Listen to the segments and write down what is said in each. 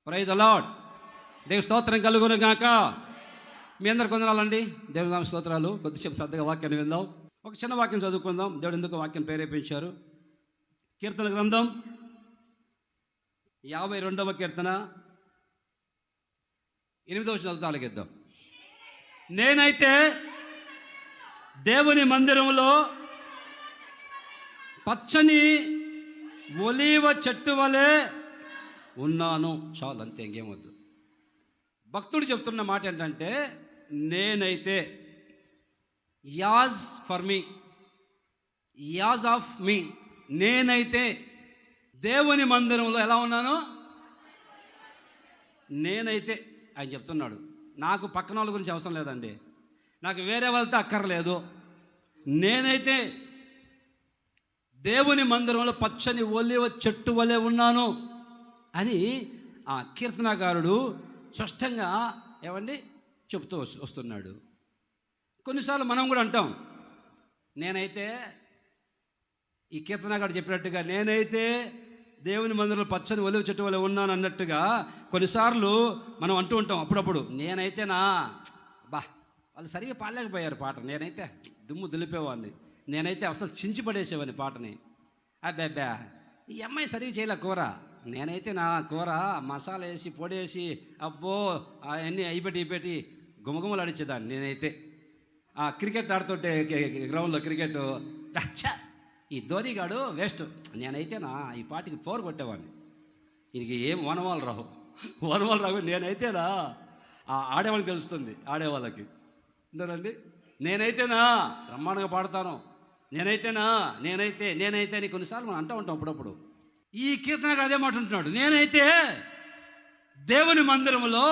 Praise the lord. దేవుని స్తోత్రం కలుగును గాక. మీ అందరు కొందనాలండి. దేవుని నామ స్తోత్రాలు. కొద్దిసేపు శ్రద్ధగా వాక్యాన్ని విందాం. ఒక చిన్న వాక్యం చదువుకుందాం. దేవుడు ఎందుకు వాక్యం ప్రేరేపించారు. కీర్తన గ్రంథం 52వ కీర్తన 8వ వచనం తాలకిద్దాం. నేనైతే దేవుని మందిరంలో పచ్చని ఒలీవ చెట్టు వలె ఉన్నాను. చాలు, అంతే, ఇంకేమొద్దు. భక్తుడు చెప్తున్న మాట ఏంటంటే, నేనైతే as for me, as of me, నేనైతే దేవుని మందిరంలో ఎలా ఉన్నాను. నేనైతే ఆయన చెప్తున్నాడు, నాకు పక్కన వాళ్ళ గురించి అవసరం లేదండి, నాకు వేరే వాళ్ళతో అక్కర్లేదు. నేనైతే దేవుని మందిరంలో పచ్చని ఒలీవ చెట్టు వలె ఉన్నాను అని ఆ కీర్తనాకారుడు స్పష్టంగా ఏమండి చెప్తూ వస్తున్నాడు. కొన్నిసార్లు మనం కూడా అంటాం, నేనైతే ఈ కీర్తనాకారుడు చెప్పినట్టుగా నేనైతే దేవుని మందిరంలో పచ్చని ఒలీవ చెట్టు వలె ఉన్నాను అన్నట్టుగా కొన్నిసార్లు మనం అంటూ ఉంటాం అప్పుడప్పుడు. నేనైతేనా బా వాళ్ళు సరిగా పాడలేకపోయారు పాట, నేనైతే దుమ్ము దులిపేవాడిని, నేనైతే అసలు చించి పడేసేవాడిని పాటని. అబ్బా ఈ అమ్మాయి సరిగా చేయలే కూర, నేనైతే నా కూర మసాలా వేసి పొడేసి అబ్బో అవన్నీ అయిపెట్టి గుమగుమలు అడిచేదాన్ని. నేనైతే ఆ క్రికెట్ ఆడుతుంటే గ్రౌండ్లో క్రికెట్, అచ్చా ఈ ధోనిగాడు వేస్ట్, నేనైతే నా ఈ పాటికి 4 కొట్టేవాడిని. ఇది ఏం వనవాళ్ళు రావు. నేనైతేనా ఆడేవాళ్ళకి తెలుస్తుంది, ఆడేవాళ్ళకి ఇందరండి. నేనైతేనా బ్రహ్మాండంగా పాడతాను, నేనైతే అని కొన్నిసార్లు మనం అంటూ ఉంటాం అప్పుడప్పుడు. ఈ కీర్తనగా అదే మాట ఉంటున్నాడు, నేనైతే దేవుని మందిరంలో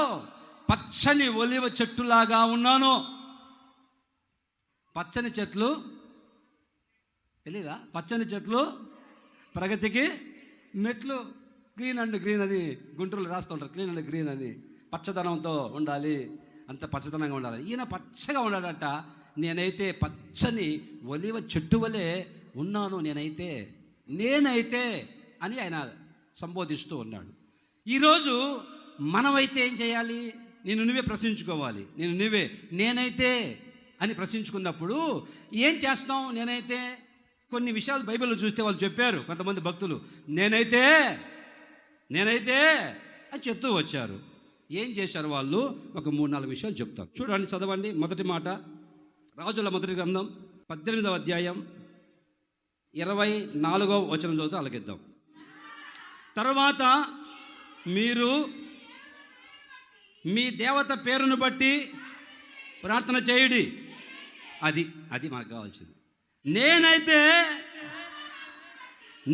పచ్చని ఒలీవ చెట్టులాగా ఉన్నాను. పచ్చని చెట్లు తెలీదా? పచ్చని చెట్లు ప్రగతికి మెట్లు. క్లీన్ అండ్ గ్రీన్ అని గుంటూరులో రాస్తుంటారు, క్లీన్ అండ్ గ్రీన్ అని. పచ్చదనంతో ఉండాలి, అంత పచ్చదనంగా ఉండాలి. ఈయన పచ్చగా ఉన్నాడంట. నేనైతే పచ్చని ఒలీవ చెట్టు వలె ఉన్నాను. నేనైతే అని ఆయన సంబోధిస్తూ ఉన్నాడు. ఈరోజు మనమైతే ఏం చేయాలి? నువ్వే ప్రశ్నించుకోవాలి. నేనైతే అని ప్రశ్నించుకున్నప్పుడు ఏం చేస్తాం? నేనైతే కొన్ని విషయాలు బైబిల్లో చూస్తే వాళ్ళు చెప్పారు, కొంతమంది భక్తులు నేనైతే అని చెప్తూ వచ్చారు. ఏం చేశారు వాళ్ళు? ఒక 3-4 విషయాలు చెప్తారు. చూడండి, చదవండి. మొదటి మాట, రాజుల మొదటి గ్రంథం 18వ అధ్యాయం 24వ వచనం చదువుతూ అలకిద్దాం. తర్వాత మీరు మీ దేవత పేరును బట్టి ప్రార్థన చేయుడి. అది మనకు కావాల్సింది.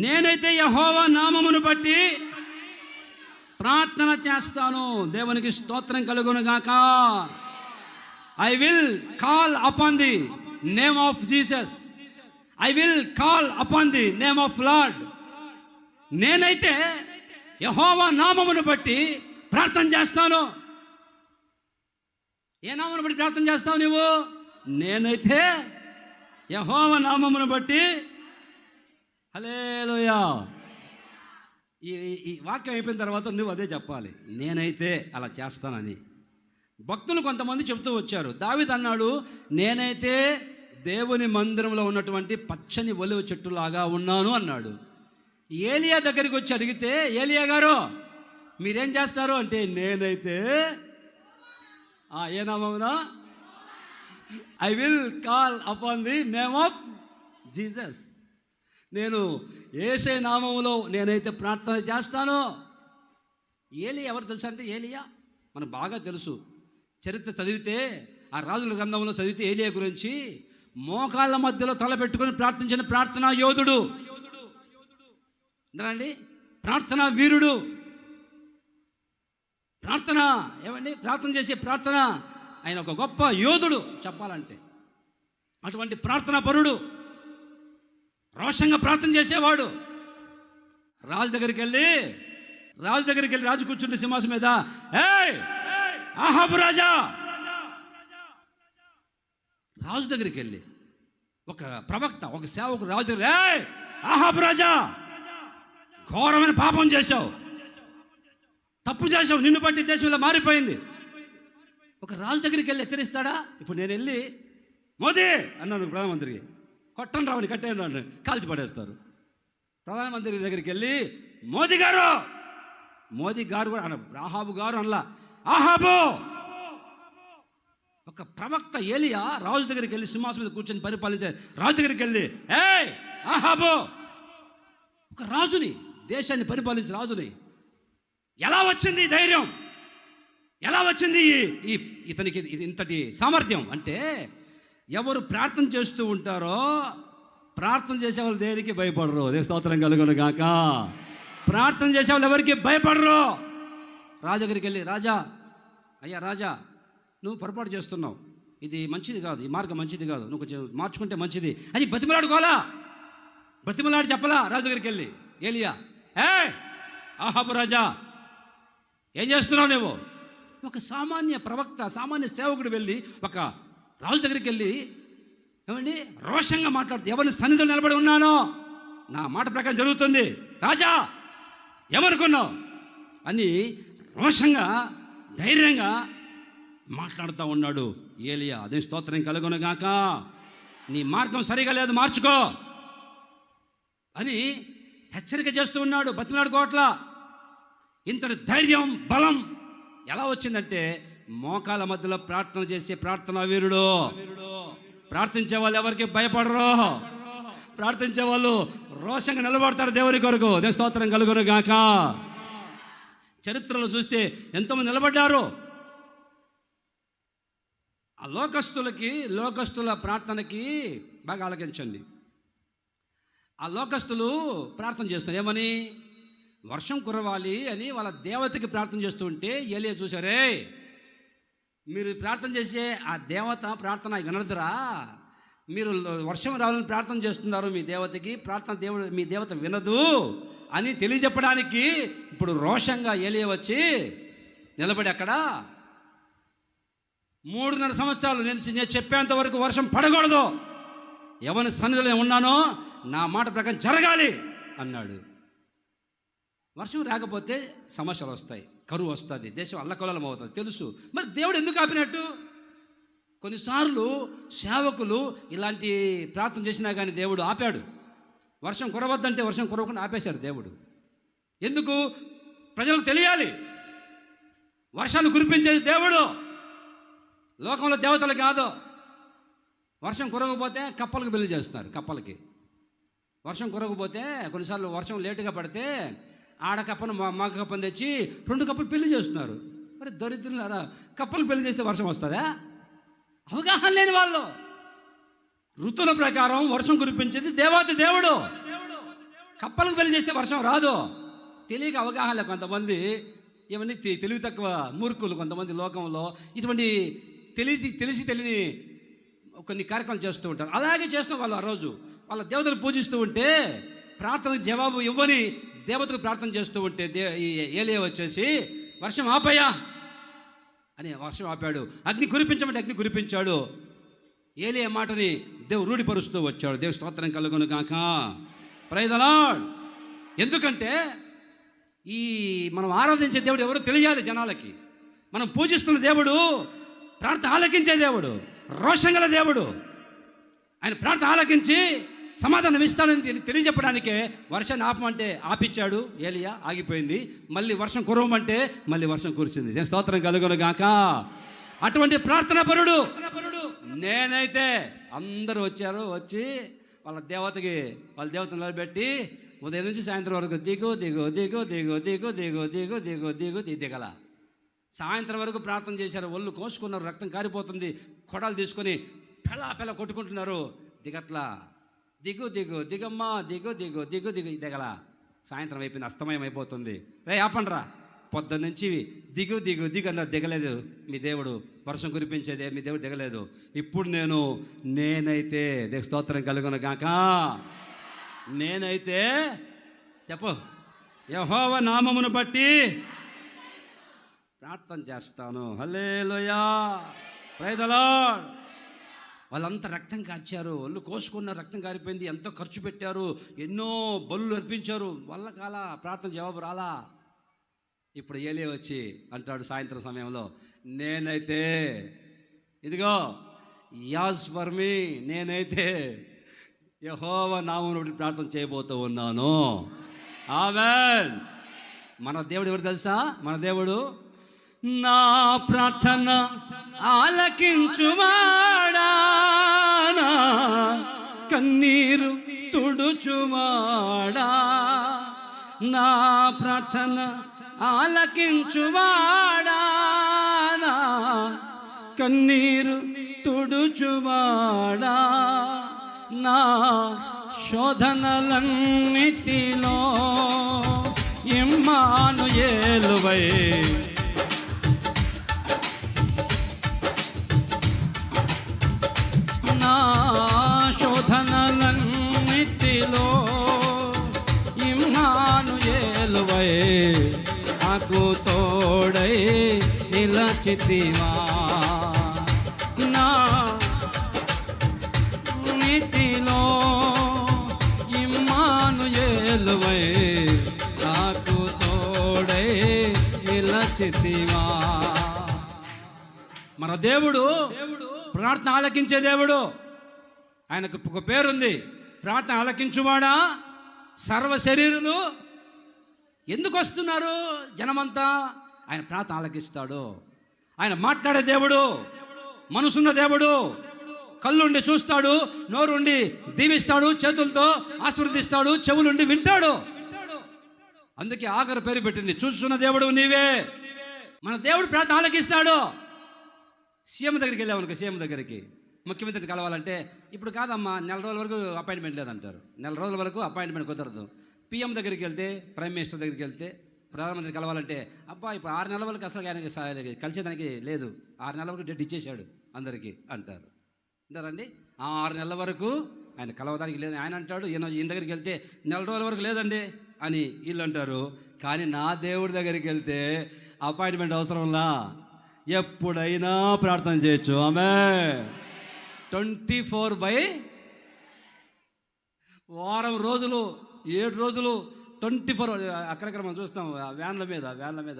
నేనైతే యెహోవా నామమును బట్టి ప్రార్థన చేస్తాను. దేవునికి స్తోత్రం కలుగును గాక. I will call upon the name of Jesus. I will call upon the name of Lord. నేనైతే యెహోవా నామమును బట్టి ప్రార్థన చేస్తాను. ఏ నామమును బట్టి ప్రార్థన చేస్తావు నువ్వు? నేనైతే యెహోవా నామమును బట్టి. హల్లెలూయా. ఈ వాక్యం అయిపోయిన తర్వాత నువ్వు అదే చెప్పాలి, నేనైతే అలా చేస్తానని. భక్తులు కొంతమంది చెప్తూ వచ్చారు. దావీదు అన్నాడు, నేనైతే దేవుని మందిరంలో ఉన్నటువంటి పచ్చని ఒలీవ చెట్టులాగా ఉన్నాను అన్నాడు. ఏలియా దగ్గరికి వచ్చి అడిగితే, ఏలియా గారు మీరేం చేస్తారు అంటే, నేనైతే ఏ నామమునా? I will call upon the name of Jesus. నేను యేసే నామములో నేనైతే ప్రార్థన చేస్తాను. ఏలియా ఎవరు తెలుసా అంటే, ఏలియా మనకు బాగా తెలుసు. చరిత్ర చదివితే, ఆ రాజుల గ్రంథంలో చదివితే ఏలియా గురించి మోకాళ్ళ మధ్యలో తలపెట్టుకొని ప్రార్థించిన ప్రార్థనా యోధుడు అండి, ప్రార్థనా వీరుడు. ప్రార్థన చేసే ప్రార్థన ఆయన ఒక గొప్ప యోధుడు చెప్పాలంటే. అటువంటి ప్రార్థనా పరుడు, రోషంగా ప్రార్థన చేసేవాడు. రాజు దగ్గరికి వెళ్ళి రాజు కూర్చుంటే సింహాసనం మీద, ఏయ్ అహాబు రాజా, రాజు దగ్గరికి వెళ్ళి ఒక ప్రవక్త, ఒక సేవకుడు రాజు దగ్గర, అహాబు రాజా ఘోరమైన పాపం చేశావు, తప్పు చేసావు, నిన్ను బట్టి దేశం ఇలా మారిపోయింది. ఒక రాజు దగ్గరికి వెళ్ళి హెచ్చరిస్తాడా? ఇప్పుడు నేను వెళ్ళి మోదీ అన్నాను ప్రధానమంత్రికి, కొట్టను రావని కట్టేను అన్నాను, కాల్చి పడేస్తారు. ప్రధానమంత్రి దగ్గరికి వెళ్ళి మోదీ గారు కూడా అన్న, ఆహాబు గారు అనలా, ఆహాబు. ఒక ప్రవక్త ఏలియా రాజు దగ్గరికి వెళ్ళి సింహాసనం మీద కూర్చొని పరిపాలించే రాజు దగ్గరికి వెళ్ళి, ఏయ్ ఆహాబు, ఒక రాజుని, దేశాన్ని పరిపాలించే రాజుని, ఎలా వచ్చింది ధైర్యం, ఎలా వచ్చింది ఇతనికి ఇంతటి సామర్థ్యం అంటే, ఎవరు ప్రార్థన చేస్తూ ఉంటారో, ప్రార్థన చేసేవాళ్ళు దేనికి భయపడరు. దేవ స్తోత్రం కలుగును గాక. ప్రార్థన చేసేవాళ్ళు ఎవరికి భయపడరు. రాజు దగ్గరికి వెళ్ళి, రాజా, అయ్యా రాజా, నువ్వు పొరపాటు చేస్తున్నావు, ఇది మంచిది కాదు, ఈ మార్గం మంచిది కాదు, నువ్వు కొంచెం మార్చుకుంటే మంచిది అని బతిమలాడుకోవాలా? బతిమలాడి చెప్పలా రాజు దగ్గరికి వెళ్ళి ఏలియా, ఆహాబు రాజా ఏం చేస్తున్నావు నువ్వు? ఒక సామాన్య ప్రవక్త, సామాన్య సేవకుడు వెళ్ళి ఒక రాజు దగ్గరికి వెళ్ళి, ఏమండి రోషంగా మాట్లాడుతూ, ఎవరిని సన్నిధిలో నిలబడి ఉన్నానో నా మాట ప్రకారం జరుగుతుంది రాజా, ఏమనుకున్నావు అని రోషంగా ధైర్యంగా మాట్లాడుతూ ఉన్నాడు ఏలియా. అదే స్తోత్రం కలుగునుగాక. నీ మార్గం సరిగా లేదు, మార్చుకో అని హెచ్చరిక చేస్తూ ఉన్నాడు. బతిమలాడుకోవట్లా. ఇంతటి ధైర్యం, బలం ఎలా వచ్చిందంటే, మోకాల మధ్యలో ప్రార్థన చేసే ప్రార్థనా వీరుడు. ప్రార్థించే వాళ్ళు ఎవరికి భయపడరు. ప్రార్థించే వాళ్ళు రోషంగా నిలబడతారు దేవుని కొరకు. దేవుని స్తోత్రం కలుగును గాక. చరిత్రలో చూస్తే ఎంతోమంది నిలబడ్డారు. ఆ లోకస్తుల ప్రార్థనకి బాగా ఆలకించండి. ఆ లోకస్తులు ప్రార్థన చేస్తారు ఏమని? వర్షం కురవాలి అని వాళ్ళ దేవతకి ప్రార్థన చేస్తూ ఉంటే ఏలియా చూసారే, మీరు ప్రార్థన చేసే ఆ దేవత ప్రార్థన వినదురా, మీరు వర్షం రావాలని ప్రార్థన చేస్తున్నారు మీ దేవతకి, మీ దేవత వినదు అని తెలియజెప్పడానికి ఇప్పుడు రోషంగా ఏలియా వచ్చి నిలబడి అక్కడ 3.5 సంవత్సరాలు నేను చెప్పేంత వరకు వర్షం పడకూడదు, ఎవరి సన్నిధిలో ఉన్నానో నా మాట ప్రకారం జరగాలి అన్నాడు. వర్షం రాకపోతే సమస్యలు వస్తాయి, కరువు వస్తుంది, దేశం అల్లకల్లోలం అవుతుంది తెలుసు. మరి దేవుడు ఎందుకు ఆపినట్టు? కొన్నిసార్లు సేవకులు ఇలాంటి ప్రార్థన చేసినా కానీ దేవుడు ఆపాడు. వర్షం కురవద్దంటే వర్షం కురవకుండా ఆపేశాడు దేవుడు. ఎందుకు? ప్రజలకు తెలియాలి వర్షాలు కురిపించేది దేవుడు, లోకంలో దేవతలు కాదు. వర్షం కురవకపోతే కప్పలకు పెళ్లి చేస్తున్నారు. కప్పలకి వర్షం కురవకపోతే కొన్నిసార్లు వర్షం లేటుగా పడితే ఆడకప్పను మగ కప్పను తెచ్చి 2 కప్పలు పెళ్లి చేస్తున్నారు. మరి దరిద్రులారా, కప్పలకు పెళ్లి చేస్తే వర్షం వస్తుందా? అవగాహన లేని వాళ్ళు. ఋతుల ప్రకారం వర్షం కురిపించేది దేవాతి దేవుడు. కప్పలకు పెళ్లి చేస్తే వర్షం రాదు. తెలియక అవగాహన లేదు కొంతమంది, ఏమని తెలివి తక్కువ మూర్ఖులు కొంతమంది లోకంలో ఇటువంటి తెలిసి తెలియని కొన్ని కార్యక్రమాలు చేస్తూ ఉంటారు. అలాగే చేస్తున్న వాళ్ళు ఆ రోజు వాళ్ళ దేవతలు పూజిస్తూ ఉంటే ప్రార్థనకు జవాబు ఇవ్వని దేవతకు ప్రార్థన చేస్తూ ఉంటే ఏలియా వచ్చేసి వర్షం ఆపయ్యా అని వర్షం ఆపాడు. అగ్ని కురిపించమంటే అగ్ని కురిపించాడు. ఏలియా మాటని దేవుడు రూఢిపరుస్తూ వచ్చాడు. దేవుడు స్తోత్రం కలుగును గాక. Praise the lord. ఎందుకంటే మనం ఆరాధించే దేవుడు ఎవరో తెలియాలి జనాలకి. మనం పూజిస్తున్న దేవుడు ప్రార్థన ఆలకించే దేవుడు, రోషం గల దేవుడు. ఆయన ప్రార్థన ఆలకించి సమాధానం ఇస్తాడని తెలియజెప్పడానికే వర్షాన్ని ఆపమంటే ఆపిచ్చాడు ఏలియా, ఆగిపోయింది. మళ్ళీ వర్షం కురవమంటే మళ్ళీ వర్షం కురిచింది. నేను స్తోత్రం కలుగును గాక. అటువంటి ప్రార్థనా పరుడు నేనైతే. అందరూ వచ్చి వాళ్ళ దేవతను నిలబెట్టి ఉదయం నుంచి సాయంత్రం వరకు దిగల సాయంత్రం వరకు ప్రార్థన చేశారు. ఒళ్ళు కోసుకున్నారు, రక్తం కారిపోతుంది. కొడాలు తీసుకొని పెళ్ళ కొట్టుకుంటున్నారు. దిగట్లా, దిగమ్మా, దిగల. సాయంత్రం అయిపోయింది, అస్తమయం అయిపోతుంది. ఆపండ్రా, పొద్దున్న నుంచి దిగు అన్నారు. దిగలేదు మీ దేవుడు, వర్షం కురిపించేదే మీ దేవుడు దిగలేదు. ఇప్పుడు నేనైతే దేవ స్తోత్రం కలుగును గాక. నేనైతే చెప్పు, యెహోవా నామమును బట్టి ప్రార్థన చేస్తాను. హల్లెలూయా, ప్రైజ్ ది లార్డ్. వాళ్ళంతా రక్తం కార్చారు, ఒళ్ళు కోసుకున్నారు, రక్తం కారిపోయింది. ఎంతో ఖర్చు పెట్టారు, ఎన్నో బలులు అర్పించారు. వల్ల కాలా, ప్రార్థన జవాబు రాలా. ఇప్పుడు ఏలీ వచ్చి అంటాడు సాయంత్రం సమయంలో, నేనైతే ఇదిగో యాజ్ ఫర్ మీ, నేనైతే యెహోవా నామమున బట్టి ప్రార్థన చేయబోతూ ఉన్నాను. ఆమేన్. మన దేవుడు ఎవరు తెలుసా? మన దేవుడు నా ప్రార్థన ఆలకించువాడా, నా కన్నీరు తుడుచువాడా, నా ప్రార్థన ఆలకించువాడా, నా కన్నీరు తుడుచువాడా, నా శోధనలన్నిటిలో ఇమ్మానుయేలువై నా శోధనలన్నిటిలో ఇమ్మానుయేలువై నాకు తోడై నిలచితివా, నా నీతిలో ఇమ్మానుయేలువై నాకు తోడై నిలచితివా. మన దేవుడు ప్రార్థన ఆలకించే దేవుడు. ఆయనకు ఒక పేరుంది, ప్రార్థన ఆలకించువాడా. సర్వ శరీరులు ఎందుకు వస్తున్నారు జనమంతా? ఆయన ప్రార్థన ఆలకిస్తాడు. ఆయన మాట్లాడే దేవుడు, మనసున్న దేవుడు, కళ్ళుండి చూస్తాడు, నోరుండి దీవిస్తాడు, చేతులతో ఆశీర్వదిస్తాడు, చెవులుండి వింటాడు. అందుకే ఆఖరు పేరు పెట్టింది, చూస్తున్న దేవుడు నీవే. మన దేవుడు ప్రార్థన ఆలకిస్తాడు. సీఎం దగ్గరికి వెళ్ళామనుకో, సీఎం దగ్గరికి ముఖ్యమంత్రిని కలవాలంటే ఇప్పుడు కాదమ్మా, నెల రోజుల వరకు అపాయింట్మెంట్ లేదంటారు. నెల రోజుల వరకు అపాయింట్మెంట్ కుదరదు. పిఎం దగ్గరికి వెళ్తే, ప్రైమ్ మినిస్టర్ దగ్గరికి వెళ్తే, ప్రధానమంత్రి కలవాలంటే అబ్బా ఇప్పుడు 6 నెలల వరకు అసలు ఆయనకి కలిసేదానికి లేదు, 6 నెలల వరకు డేట్ ఇచ్చేశాడు అందరికీ అంటారు. అంటారండి. 6 నెలల వరకు ఆయన కలవడానికి లేదు. ఆయన అంటాడు, ఈయన దగ్గరికి వెళ్తే నెల రోజుల వరకు లేదండి అని వీళ్ళు అంటారు. కానీ నా దేవుడి దగ్గరికి వెళ్తే అపాయింట్మెంట్ అవసరంలా, ఎప్పుడైనా ప్రార్థన చేయొచ్చు. ఆమేన్. 24 వారం రోజులు 7 రోజులు 24 అక్కడక్కడ మనం చూస్తాం వ్యాన్ల మీద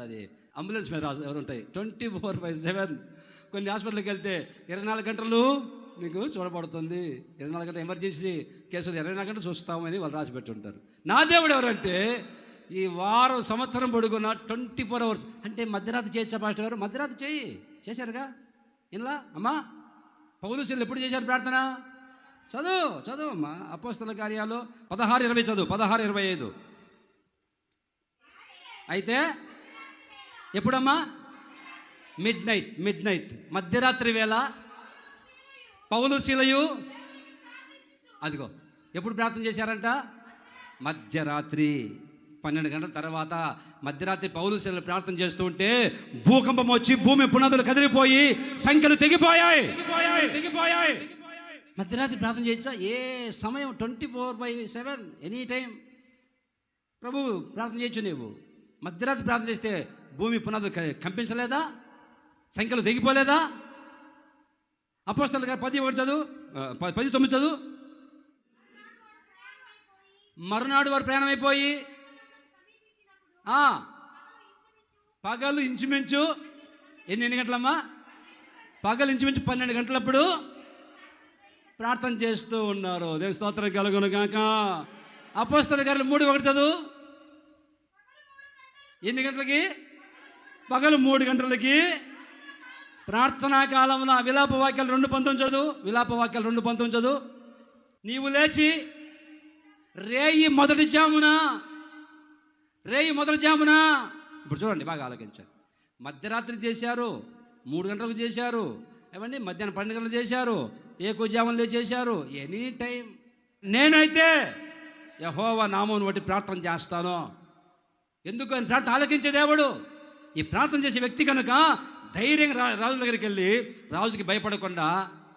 అది అంబులెన్స్ మీద ఎవరు ఉంటాయి. 24/7. కొన్ని హాస్పిటల్కి వెళ్తే 24 గంటలు మీకు చూడబడుతుంది, 24 గంటలు ఎమర్జెన్సీ కేసులు 24 గంటలు చూస్తామని వాళ్ళు రాసి పెట్టి ఉంటారు. నా దేవుడు ఎవరంటే ఈ వారం సంవత్సరం పొడుగున 24 hours. అంటే మధ్యరాత్రి చేయొచ్చా పాస్టర్ గారు? మధ్యరాత్రి చేశారుగా ఇలా అమ్మా. పౌలు శీలలు ఎప్పుడు చేశారు ప్రార్థన? చదువు అమ్మా. అపోస్తల కార్యాలు 16:20 చదువు, 16:25. అయితే ఎప్పుడమ్మా? మిడ్ నైట్ మధ్యరాత్రి వేళ పౌలు శీలయు అదిగో ఎప్పుడు ప్రార్థన చేశారంట? మధ్యరాత్రి 12 గంటల తర్వాత మధ్యరాత్రి పౌలు శీలలు ప్రార్థన చేస్తూ ఉంటే భూకంపం వచ్చి భూమి పునాదులు కదిలిపోయి సంఖ్యలు తెగిపోయాయి. మధ్యరాత్రి ప్రార్థన చేయొచ్చా? ఏ సమయం 24/7 ఎనీ టైం ప్రభు ప్రార్థన చేయొచ్చు. నీవు మధ్యరాత్రి ప్రార్థన చేస్తే భూమి పునాదులు కంపించలేదా? సంఖ్యలు తెగిపోలేదా? అపోస్తలుగా 10:1 చదువు, 10:9 చదువు. మరునాడు వారు ప్రయాణం అయిపోయి పగలు ఇంచుమించు ఎన్ని గంటలమ్మా? పగలు ఇంచుమించు 12 గంటలప్పుడు ప్రార్థన చేస్తూ ఉన్నారు. దేవుని స్తోత్రం కలుగును గాక. అపోస్తలుల కార్యాలు 3:1 చదువు. ఎన్ని గంటలకి? పగలు 3 గంటలకి ప్రార్థనా కాలంలో విలాప వాక్యాలు 2:19 చదువు. విలాప వాక్యాలు 2:19 చదువు. నీవు లేచి రేయి మొదటి జామున ఇప్పుడు చూడండి, బాగా ఆలోచించారు. మధ్యరాత్రి చేశారు, 3 గంటలకు చేశారు, ఏమండి మధ్యాహ్నం 12 గంటలు చేశారు, ఏకోజాములు చేశారు, ఎనీ టైం. నేనైతే యెహోవా నామమును బట్టి ప్రార్థన చేస్తాను. ఎందుకు? అని ప్రార్థన ఆలకించే దేవుడు. ఈ ప్రార్థన చేసే వ్యక్తి కనుక ధైర్యంగా రాజు దగ్గరికి వెళ్ళి రాజుకి భయపడకుండా,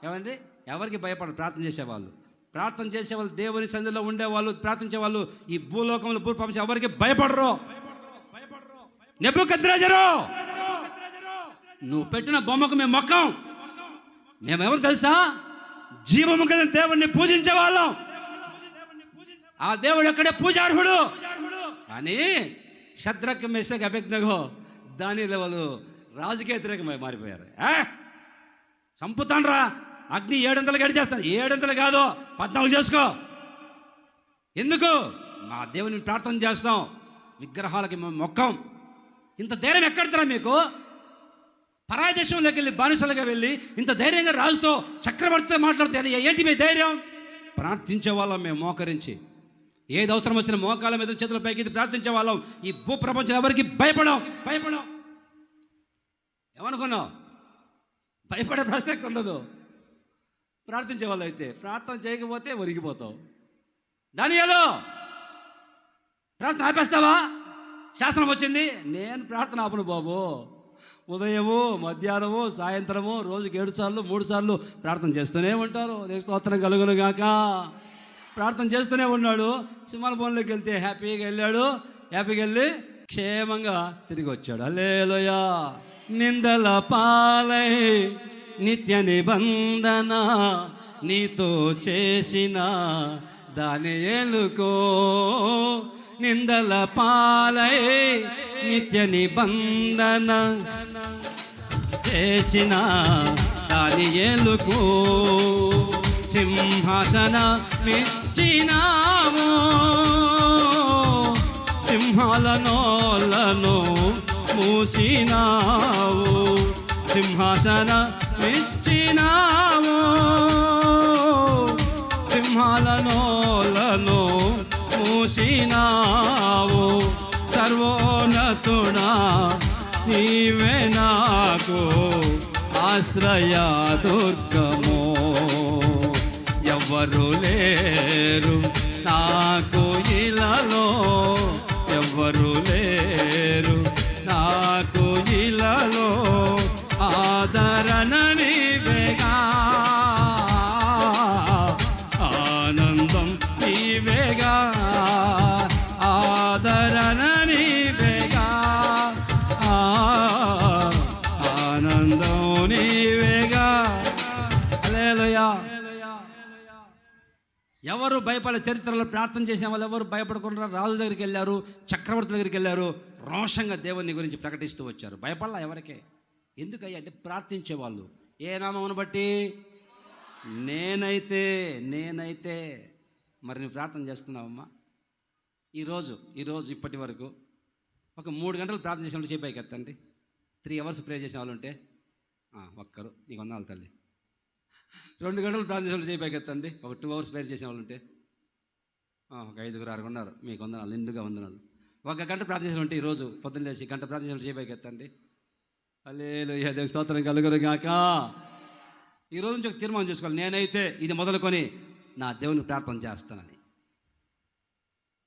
ఏమండి ఎవరికి భయపడరు ప్రార్థన చేసేవాళ్ళు. ప్రార్థన చేసేవాళ్ళు, దేవుని సన్నిధిలో ఉండేవాళ్ళు, ప్రార్థించేవాళ్ళు ఈ భూలోకంలో భూప్రపంచం ఎవరికి భయపడరు. నెబుకద్నెజరు, నువ్వు పెట్టిన బొమ్మకు మేము మొక్కం. మేమెవరు తెలుసా? జీవము కలిగిన దేవుణ్ణి పూజించే వాళ్ళం. ఆ దేవుడు ఎక్కడే పూజార్హుడు. కానీ షద్రక్ మెషక్ అబేద్నెగో దానియేలు వాళ్ళు రాజుకి వ్యతిరేకంగా మారిపోయారు. చంపుతాన్రా, అగ్ని 700 గడిచేస్తాను. 700 కాదు, 14 చేసుకో. ఎందుకు? మా దేవుని ప్రార్థన చేస్తాం, విగ్రహాలకి మొక్కం. ఇంత ధైర్యం ఎక్కడతారా మీకు? పరాయ దేశంలోకి వెళ్ళి బానిసలుగా వెళ్ళి ఇంత ధైర్యంగా రాజుతో చక్రవర్తితో మాట్లాడితే ఏంటి మీ ధైర్యం? ప్రార్థించే వాళ్ళం మేము మోకరించి, ఏది అవసరం వచ్చిన మోకాల మీద చేతుల పైకి ప్రార్థించే వాళ్ళం. ఈ భూప్రపంచం ఎవరికి భయపడం. ఏమనుకున్నావు? భయపడే ప్రసక్తి ఉండదు. ప్రార్థించే వాళ్ళు అయితే ప్రార్థన చేయకపోతే ఒరిగిపోతావు. దానియేలు ప్రార్థన ఆపేస్తావా? శాసనం వచ్చింది, నేను ప్రార్థన ఆపను బాబు. ఉదయము, మధ్యాహ్నము, సాయంత్రము, రోజుకి 7 సార్లు 3 సార్లు ప్రార్థన చేస్తూనే ఉంటారు. స్తోత్రం కలుగును గాక. ప్రార్థన చేస్తూనే ఉన్నాడు. సింహాల భవన్లోకి వెళ్తే హ్యాపీగా వెళ్ళి క్షేమంగా తిరిగి వచ్చాడు. హల్లెలూయా. నిందల పాలై నిత్య నిబంధన నీతో చేసిన దానియేలుకో, నిందల పాలై నిత్య నిబంధన చేసిన దానియేలుకో, సింహాసన మెచ్చినావు, సింహాల నోలను మూసినావు, సింహాసన మెచ్చినావు, సింహాల నోలను మూసినావు. సర్వోన్నతుడా నీవే నాకు ఆశ్రయ దుర్గము, ఎవ్వరు లేరు నాకు ఇలలో, ఎవ్వరు లేరు నాకు ఇలలో, ఆదరణ నీవేగా, ఆనందం నీవేగా, ఆదరణ నీవేగా, ఆనందం నీవేగా. హల్లెలూయా. ఎవరు భయపడే చరిత్రలో ప్రార్థన చేసిన వాళ్ళు ఎవరు భయపడకుండా రాజు దగ్గరికి వెళ్ళారు, చక్రవర్తి దగ్గరికి వెళ్ళారు, రోషంగా దేవుని గురించి ప్రకటిస్తూ వచ్చారు. భయపడలా ఎవరికే. ఎందుకయ్యా అంటే ప్రార్థించేవాళ్ళు. ఏ నామమును బట్టి? నేనైతే మరి నువ్వు ప్రార్థన చేస్తున్నావమ్మా? ఈరోజు ఇప్పటి వరకు ఒక 3 గంటలు ప్రార్థన చేసిన వాళ్ళు చేపైకి ఎత్తండి. 3 అవర్స్ ప్రే చేసిన వాళ్ళు ఉంటే ఒక్కరు, నీకు వందనాలు తల్లి. 2 గంటలు ప్రార్థన చేసిన వాళ్ళు చేపైకి ఎత్తండి. ఒక 2 అవర్స్ ప్రే చేసిన వాళ్ళు ఉంటే ఒక 5-6 ఉన్నారు, మీకు వందనాలు, నిండుగా వందనాలు. 1 గంట ప్రార్థన చేసిన ఉంటే ఈరోజు పొద్దున్న లేచి గంట ప్రార్థన చేసిన చేపైకి ఎత్తండి. హల్లెలూయా. దేవుని స్తోత్రం కలుగును గాక. ఈరోజు నుంచి ఒక తీర్మానం చేసుకోవాలి, నేనైతే ఇది మొదలుకొని నా దేవుని ప్రార్థన చేస్తానని.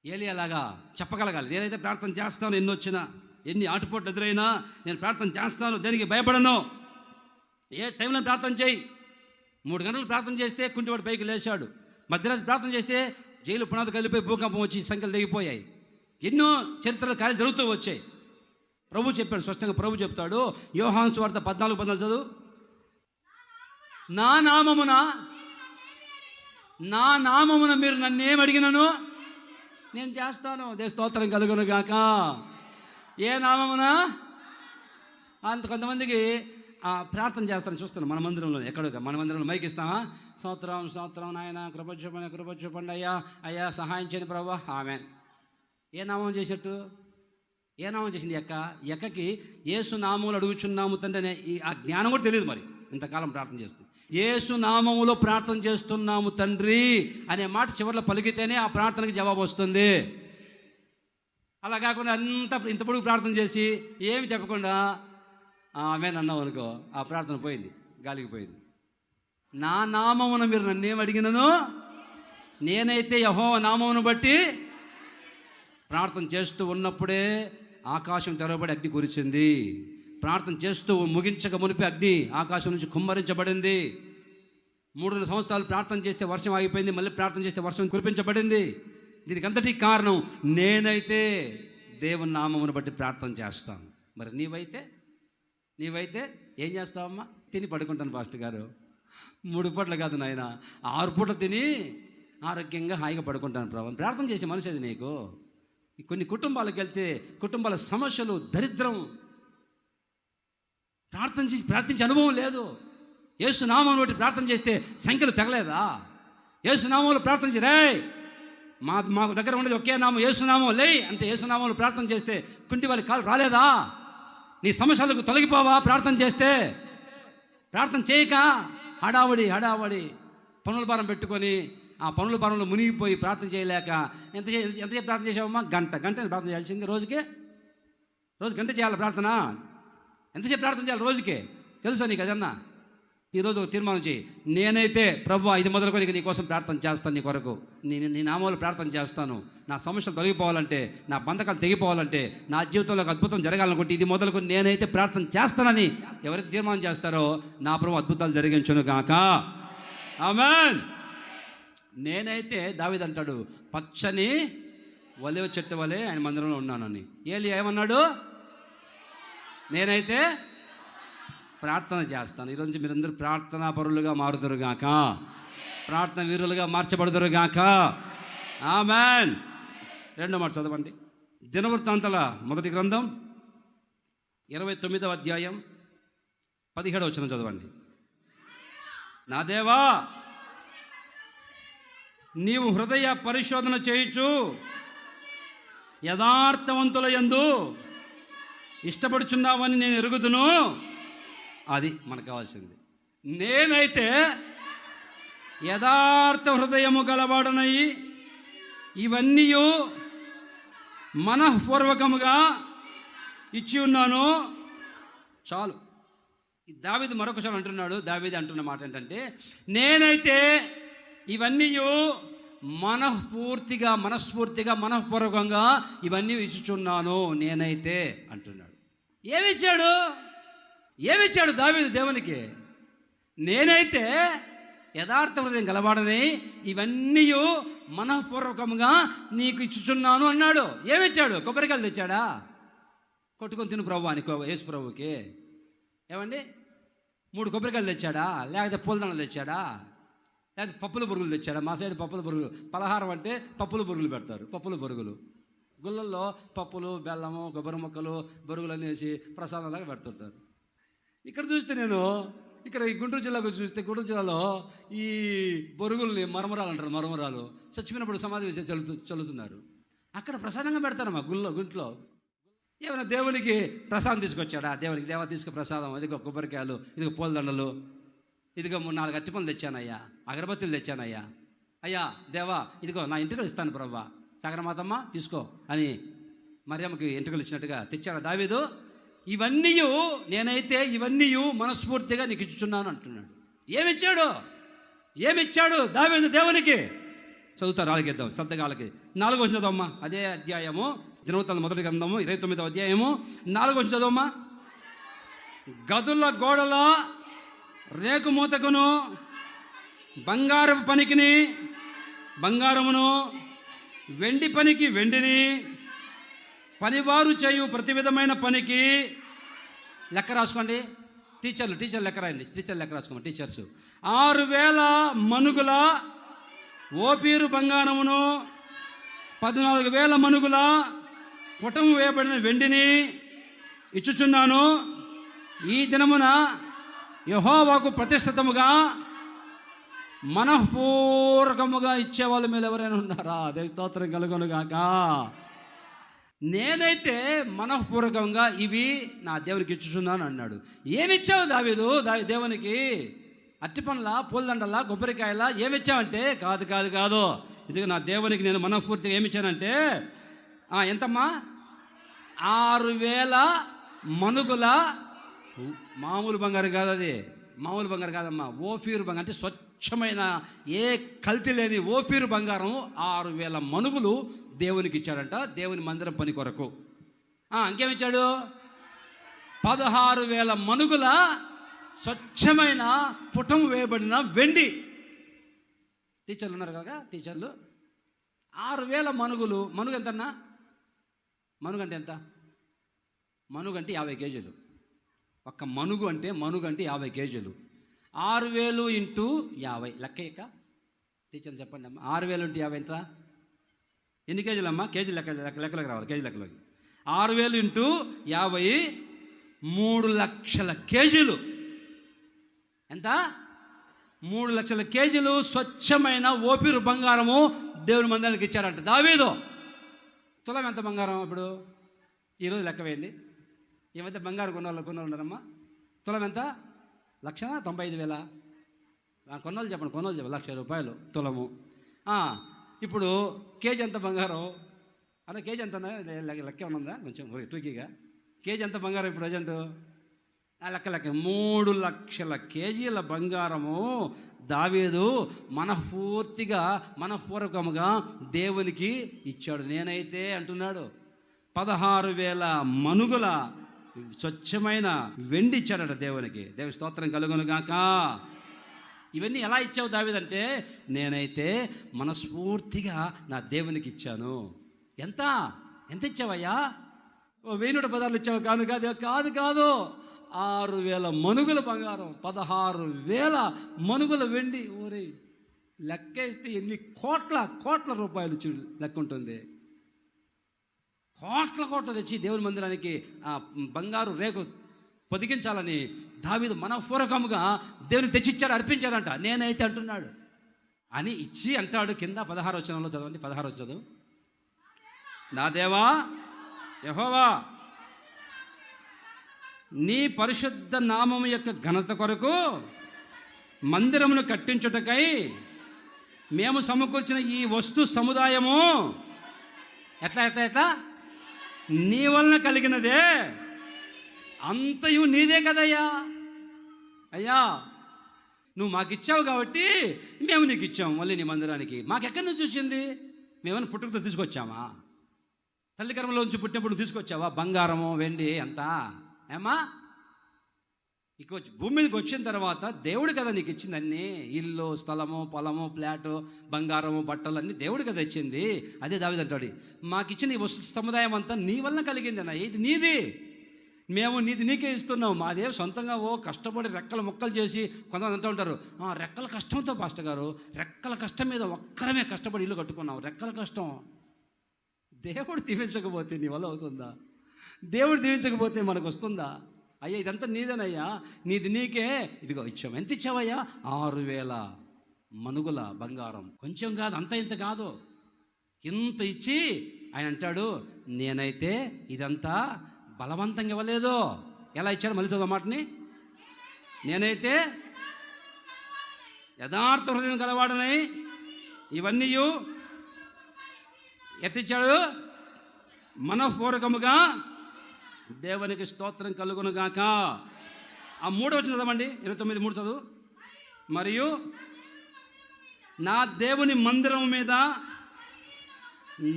ఏలియాలాగా చెప్పగలగాలి, నేనైతే ప్రార్థన చేస్తాను, ఎన్ని వచ్చినా, ఎన్ని ఆటుపోట్లు ఎదురైనా నేను ప్రార్థన చేస్తాను, దేనికి భయపడను. ఏ టైంలో ప్రార్థన చేయి. 3 గంటలు ప్రార్థన చేస్తే కుంటివాడు పైకి లేచాడు. మధ్యరాత్రి ప్రార్థన చేస్తే జైలు పునాది కలిపి భూకంపం వచ్చి సంఖ్యలు తెగిపోయాయి. ఎన్నో చరిత్రల కార్యాలు జరుగుతూ వచ్చాయి. ప్రభు చెప్పాడు స్పష్టంగా. ప్రభు చెప్తాడు, యోహాను సువార్త 14:14 చదువు. నా నామమున మీరు నన్నేం అడిగినను నేను చేస్తాను. దేని స్తోత్రం కలుగును గాక. ఏ నామమున? కొంతమందికి ప్రార్థన చేస్తాను చూస్తున్నాను మన మందిరంలో. ఎక్కడో మన మందిరంలో మైక్ ఇస్తామా? స్తోత్రం నాయన, కృప చూపండి అయ్యా సహాయం చేయని ప్రభు, ఆమేన్. ఏ నామం చేసేట్టు? ఏ నామం చేసింది ఎక్కకి? యేసు నామములు అడుగుచున్నాము తండ్రి అనే ఆ జ్ఞానం కూడా తెలియదు. మరి ఇంతకాలం ప్రార్థన చేస్తుంది. యేసు నామములో ప్రార్థన చేస్తున్నాము తండ్రి అనే మాట చివరిలో పలికితేనే ఆ ప్రార్థనకి జవాబు వస్తుంది. అలా కాకుండా ఇంత పొడుగు ప్రార్థన చేసి ఏమి చెప్పకుండా ఆమె అన్నావు అనుకో, ఆ ప్రార్థన పోయింది, గాలికి పోయింది. నా నామమున మీరు నన్నేం అడిగినను నేనైతే యెహోవా నామమును బట్టి ప్రార్థన చేస్తూ ఉన్నప్పుడే ఆకాశం తెరవబడి అగ్ని కురిచింది. ప్రార్థన చేస్తూ ముగించక మునిపి అగ్ని ఆకాశం నుంచి కుమ్మరించబడింది. 3 సంవత్సరాలు ప్రార్థన చేస్తే వర్షం ఆగిపోయింది, మళ్ళీ ప్రార్థన చేస్తే వర్షం కురిపించబడింది. దీనికి అంతటి కారణం నేనైతే దేవుని నామమును బట్టి ప్రార్థన చేస్తాను. మరి నీవైతే ఏం చేస్తావమ్మా? తిని పడుకుంటాను పాస్టర్ గారు. 3 పూటలు కాదు నాయన, 6 పూటలు తిని ఆరోగ్యంగా హాయిగా పడుకుంటాను ప్రభు. ప్రార్థన చేసే మనిషి అది నీకు. కొన్ని కుటుంబాలకు వెళ్తే కుటుంబాల సమస్యలు, దరిద్రం, ప్రార్థించే అనుభవం లేదు. యేసు నామం బట్టి ప్రార్థన చేస్తే సంఖ్యలు తెగలేదా? యేసు నామంలో ప్రార్థన చేయి, రే మా దగ్గర ఉన్నది ఒకే నామం యేసునామం, లే అంటే యేసునామంలో ప్రార్థన చేస్తే కుంటి వాళ్ళ కాలు రాలేదా? నీ సమస్యలకు తొలగిపోవా ప్రార్థన చేస్తే? ప్రార్థన చేయక హడావడి పనుల భారం పెట్టుకొని ఆ పనుల భారంలో మునిగిపోయి ప్రార్థన చేయలేక ఎంతసేపు ప్రార్థన చేసావమ్మా? గంట ప్రార్థన చేయాల్సింది. రోజు గంట చేయాలి ప్రార్థన. ఎంతసేపు ప్రార్థన చేయాలి రోజుకే? తెలుసా నీకు అదన్నా? ఈరోజు ఒక తీర్మానం చేయి, నేనైతే ప్రభువా ఇది మొదలుకొని నీ కోసం ప్రార్థన చేస్తాను, నీ కొరకు నీ నామంలో ప్రార్థన చేస్తాను. నా సమస్యలు తొలగిపోవాలంటే, నా బంధకాలు తెగిపోవాలంటే, నా జీవితంలో ఒక అద్భుతం జరగాలనుకుంటే ఇది మొదలుకొని నేనైతే ప్రార్థన చేస్తానని ఎవరైతే తీర్మానం చేస్తారో నా ప్రభు అద్భుతాలు జరిగించును గాక. ఆమేన్. నేనైతే దావీదు అంటాడు, పచ్చని ఒలీవ చెట్టు వలె ఆయన మందిరంలో ఉన్నానని. ఏలియా ఏమన్నాడు? నేనైతే ప్రార్థన చేస్తాను. ఈరోజు మీరందరూ ప్రార్థనా పరులుగా మారుదురుగాక, ప్రార్థన వీరులుగా మార్చబడుదురుగాక. ఆమేన్. 2వ మాట చదవండి. దినవృత్తాంతాల మొదటి గ్రంథం 29వ అధ్యాయం 17వ వచనం చదవండి. నా దేవా, నీవు హృదయ పరిశోధన చేయుచు యథార్థవంతుల యందు ఇష్టపడుచున్నావని నేను ఎరుగుదును. అది మనకు కావాల్సింది. నేనైతే యథార్థ హృదయము గలవాడనై ఇవన్నీ మనఃపూర్వకముగా ఇచ్చి ఉన్నాను. చాలు. ఈ దావీదు మరొకసారి అంటున్నాడు. దావీదు అంటున్న మాట ఏంటంటే, నేనైతే ఇవన్నీ మనఃపూర్వకంగా ఇవన్నీ ఇచ్చుచున్నాను. నేనైతే అంటున్నాడు. ఏమిచ్చాడు దావీదు దేవునికి? నేనైతే యథార్థ హృదయం గలవాడని ఇవన్నీ మనఃపూర్వకంగా నీకు ఇచ్చుచున్నాను అన్నాడు. ఏమిచ్చాడు? కొబ్బరికాయలు తెచ్చాడా? కొట్టుకొని తిను ప్రభు అని యేసు ప్రభుకి. ఏమండి, 3 కొబ్బరికాయలు తెచ్చాడా? లేకపోతే పూలదండలు తెచ్చాడా? లేకపోతే పప్పుల బురుగులు తెచ్చాడా? మా సైడ్ పప్పుల బురుగులు, పలహారం అంటే పప్పుల బురుగులు పెడతారు. పప్పుల బురుగులు గుళ్ళల్లో పప్పులు, బెల్లము, కొబ్బరి ముక్కలు, బొరుగులు అనేసి ప్రసాదంలాగా పెడుతుంటారు. ఇక్కడ చూస్తే ఇక్కడ ఈ గుంటూరు జిల్లాకు చూస్తే, గుంటూరు జిల్లాలో ఈ బొరుగుల్ని మరమరాలు అంటారు. మరమరాలు చచ్చిపోయినప్పుడు సమాధి వేసి చల్లుతున్నారు. అక్కడ ప్రసాదంగా పెడతారు మా గుంట్లో. ఏమైనా దేవునికి ప్రసాదం తీసుకొచ్చాడా? దేవా తీసుకు ప్రసాదం, ఇదిగో కొబ్బరికాయలు, ఇదిగో పూలదండలు, ఇదిగో 4 అరటిపండ్లు తెచ్చానయ్యా, అగరబత్తులు తెచ్చానయ్యా, అయ్యా దేవా ఇదిగో నా ఇంటికలు ఇస్తాను ప్రభా, సగరమాతమ్మ తీసుకో అని మరియమ్మకి ఇంటికలు ఇచ్చినట్టుగా తెచ్చాడా దావీదు? నేనైతే ఇవన్నీ మనస్ఫూర్తిగా నీకు ఇచ్చుచున్నాను అంటున్నాడు. ఏమిచ్చాడు దావీదు దేవునికి? చదువుతారు, ఆలకిద్దాం శ్రద్ధగాలకి. 4వ వచనం చదవమ్మా. అదే అధ్యాయము, దినవృత్తాంతాల మొదటి గ్రంథము 29వ అధ్యాయము 4వ వచనం చదవమ్మా. గదుల గోడల రేకు మూతకును బంగారపు పనికిని బంగారమును, వెండి పనికి వెండిని, పనివారు చేయు ప్రతి విధమైన పనికి లెక్క రాసుకోండి. టీచర్లు లెక్క రాయండి. లెక్క రాసుకోండి. టీచర్స్ 6000 మనుగుల ఓపీరు బంగారమును, 14,000 మనుగుల పుటము వేయబడిన వెండిని ఇచ్చుచున్నాను. ఈ దినమున యెహోవాకు ప్రతిష్ఠితముగా మనఃపూర్వకముగా ఇచ్చేవాళ్ళు మీరు ఎవరైనా ఉన్నారా? దేవుని స్తోత్రం కలుగునుగాక. నేనైతే మనఃపూర్వకంగా ఇవి నా దేవునికి ఇచ్చుచున్నాను అన్నాడు. ఏమిచ్చావు దావీదు దేవునికి? అట్టిపండ్ల, పూలదండల, కొబ్బరికాయల ఏమిచ్చావంటే కాదు, ఇదిగో నా దేవునికి నేను మనఃపూర్తిగా ఏమిచ్చానంటే ఎంతమ్మా? 6000 మనుగుల, మామూలు బంగారం కాదు, అది మామూలు బంగారం కాదమ్మా, ఓఫీరు బంగారం అంటే స్వచ్ఛమైన ఏ కల్తీ లేని ఓఫీరు బంగారం 6000 మనుగులు దేవునికి ఇచ్చాడంట, దేవుని మందిరం పని కొరకు. ఇంకేమిచ్చాడు? 16,000 మనుగుల స్వచ్ఛమైన పుటం వేయబడిన వెండి. టీచర్లు ఉన్నారు కదా, టీచర్లు 6,000 మనుగులు. మనుగు ఎంతన్నా? మనుగంటే ఎంత? మనుగంటే 50 కేజీలు. ఒక్క మనుగు అంటే 50 కేజీలు. 6,000 × 50 లెక్క. టీచర్లు చెప్పండి అమ్మా, 6,000 × 50 ఎంత? ఎన్ని కేజీలు అమ్మా? కేజీ లెక్కలకు రావాలి. కేజీ లెక్కలోకి 6,000 ఇంటూ 50 3 లక్షల కేజీలు. ఎంత? 3 లక్షల కేజీలు స్వచ్ఛమైన ఓపిరు బంగారము దేవుని మందిరానికి ఇచ్చారంట దావీదు. తులం ఎంత బంగారం ఇప్పుడు? ఈరోజు లెక్క వేయండి. ఈ మధ్య బంగారం కొన్నోళ్ళు ఉన్నారమ్మా. తులం ఎంత? 1,95,000. కొన్నోళ్ళు చెప్పండి. 1,00,000 తులము. ఇప్పుడు కేజీ ఎంత బంగారం అన్న? కేజీ ఎంత లెక్క ఉన్నదా? కొంచెం టూకీగా కేజీ ఎంత బంగారం ఇప్పుడు ప్రజెంట్? లెక్క 3 లక్షల కేజీల బంగారము దావీదు మనఃపూర్వకముగా దేవునికి ఇచ్చాడు. నేనైతే అంటున్నాడు 16,000 మనుగుల స్వచ్ఛమైన వెండి ఇచ్చాడట దేవునికి. దేవుని స్తోత్రం కలుగును గాక. ఇవన్నీ ఎలా ఇచ్చావు దావీదంటే, నేనైతే మనస్ఫూర్తిగా నా దేవునికి ఇచ్చాను. ఎంత ఇచ్చావయ్యా? 1,110 ఇచ్చావు? కాదు 6,000 మనుగుల బంగారం, 16,000 మనుగుల వెండి. ఓరే లెక్కేస్తే ఎన్ని కోట్ల రూపాయలు లెక్క ఉంటుంది. కోట్ల తెచ్చి దేవుని మందిరానికి బంగారు రేకు పొదిగించాలని దావీదు మనఃపూర్వకముగా దేవుని తెచ్చిచ్చారు, అర్పించారంట. నేనైతే అంటున్నాడు అని ఇచ్చి అంటాడు. కింద 16వ వచనంలో చదవండి. 16వ చదువు. నా దేవా యెహోవా, నీ పరిశుద్ధ నామము యొక్క ఘనత కొరకు మందిరమును కట్టించుటకై మేము సమకూర్చిన ఈ వస్తు సముదాయము ఎట్లా నీ వలన కలిగినదే, అంతయు నీదే కదయ్యా. అయ్యా నువ్వు మాకు ఇచ్చావు కాబట్టి మేము నీకు ఇచ్చాము. మళ్ళీ నీ మందిరానికి మాకెక్కడి నుంచి వచ్చింది? మేమన్నా పుట్టుకతో తీసుకొచ్చామా? తల్లి గర్భంలోంచి పుట్టినప్పుడు తీసుకొచ్చావా? బంగారము వెండి అంతా ఏమా? ఇక భూమి మీదకి వచ్చిన తర్వాత దేవుడు కదా నీకు ఇచ్చింది అన్నీ. ఇల్లు, స్థలము, పొలము, ఫ్లాటు, బంగారము, బట్టలు అన్నీ దేవుడు కదా ఇచ్చింది. అదే దావీదు అంటాడు, మాకు ఇచ్చిన ఈ వస్తు సముదాయం అంతా నీ వలన కలిగింది అన్న. ఇది నీది, మేము నీకే ఇస్తున్నాం. మాదేవి సొంతంగా కష్టపడి రెక్కల ముక్కలు చేసి. కొంతమంది అంటూ ఉంటారు, రెక్కల కష్టంతో పాస్టర్ గారు, రెక్కల కష్టం మీద ఒక్కరమే కష్టపడి ఇల్లు కట్టుకున్నాం. రెక్కల కష్టం. దేవుడు దీవించకపోతే నీ వల్ల అవుతుందా? దేవుడు దీవించకపోతే మనకు వస్తుందా? అయ్యా ఇదంతా నీదేనయ్యా, నీది నీకే ఇదిగో ఇచ్చాము. ఎంత ఇచ్చావయ్యా? 6,000 మనుగుల బంగారం. కొంచెం కాదు, అంత ఇంత కాదు, ఇంత ఇచ్చి ఆయన అంటాడు, నేనైతే ఇదంతా బలవంతంగా ఇవ్వలేదు. ఎలా ఇచ్చాడు? మళ్ళీ చదువు మాటని. నేనైతే యథార్థ హృదయం కలవాడనై ఇవన్నీ ఎట్టిచ్చాడు? మనఃపూర్వకముగా దేవునికి స్తోత్రం కలుగునుగాక. ఆ 3వ వచనం చదవండి. 29:3 చదువు. మరియు నా దేవుని మందిరం మీద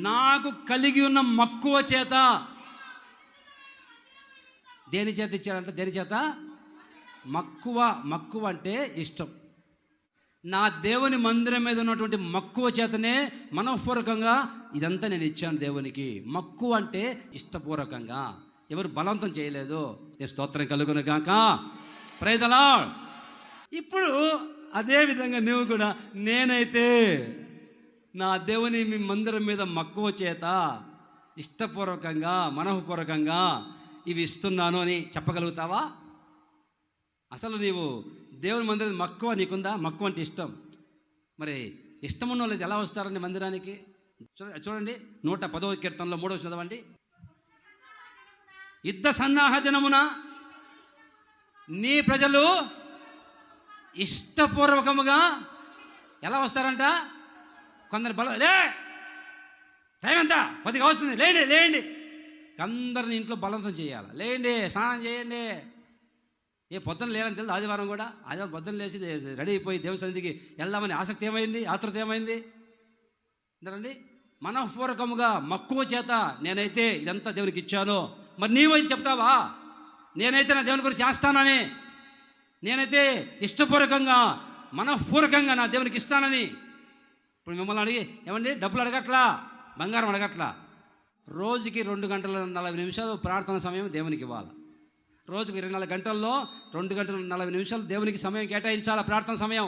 నాకు కలిగి ఉన్న మక్కువ చేత. దేని చేత ఇచ్చాడంటే? దేని చేత? మక్కువ అంటే ఇష్టం. నా దేవుని మందిరం మీద ఉన్నటువంటి మక్కువ చేతనే మనఃపూర్వకంగా ఇదంతా నేను ఇచ్చాను దేవునికి. మక్కువ అంటే ఇష్టపూర్వకంగా, ఎవరు బలవంతం చేయలేదు. స్తోత్రం కలుగును గాక. Praise the lord. ఇప్పుడు అదే విధంగా నువ్వు కూడా, నేనైతే నా దేవుని మీ మందిరం మీద మక్కువ చేత ఇష్టపూర్వకంగా మనఃపూర్వకంగా ఇవి ఇస్తున్నాను అని చెప్పగలుగుతావా? అసలు నీవు దేవుని మందిరం మక్కువ నీకుందా? మక్కువ అంటే ఇష్టం. మరి ఇష్టం ఉన్న వాళ్ళు ఎలా వస్తారండి మందిరానికి? చూడండి 110వ కీర్తనలో 3వ చదవండి. యుద్ధ సన్నాహ దినమున నీ ప్రజలు ఇష్టపూర్వకముగా ఎలా వస్తారంట? కొందరు టైం ఎంత? 10 వస్తుంది, లేండి. అందరిని ఇంట్లో బలవంతం చేయాలి. లేండి, స్నానం చేయండి. పొద్దున లేదని తెలుసు. ఆదివారం పొద్దున లేచి రెడీ అయిపోయి దేవుని సన్నిధికి వెళ్దామని ఆసక్తి ఏమైంది? ఆతృత ఏమైంది? అంటారండి. మనఃపూర్వకముగా మక్కువ చేత నేనైతే ఇదంతా దేవునికి ఇచ్చాను. మరి నీవైతే చెప్తావా? నేనైతే నా దేవుని గురించి చేస్తానని, నేనైతే ఇష్టపూర్వకంగా మనఃపూర్వకంగా నా దేవునికి ఇస్తానని. ఇప్పుడు మిమ్మల్ని అడిగి ఏమండి డబ్బులు అడగట్లా, బంగారం అడగట్లా. రోజుకి 2 గంటల 40 నిమిషాలు ప్రార్థన సమయం దేవునికి ఇవ్వాలి. రోజుకు 24 గంటల్లో 2 గంటల 40 నిమిషాలు దేవునికి సమయం కేటాయించాలా, ప్రార్థన సమయం.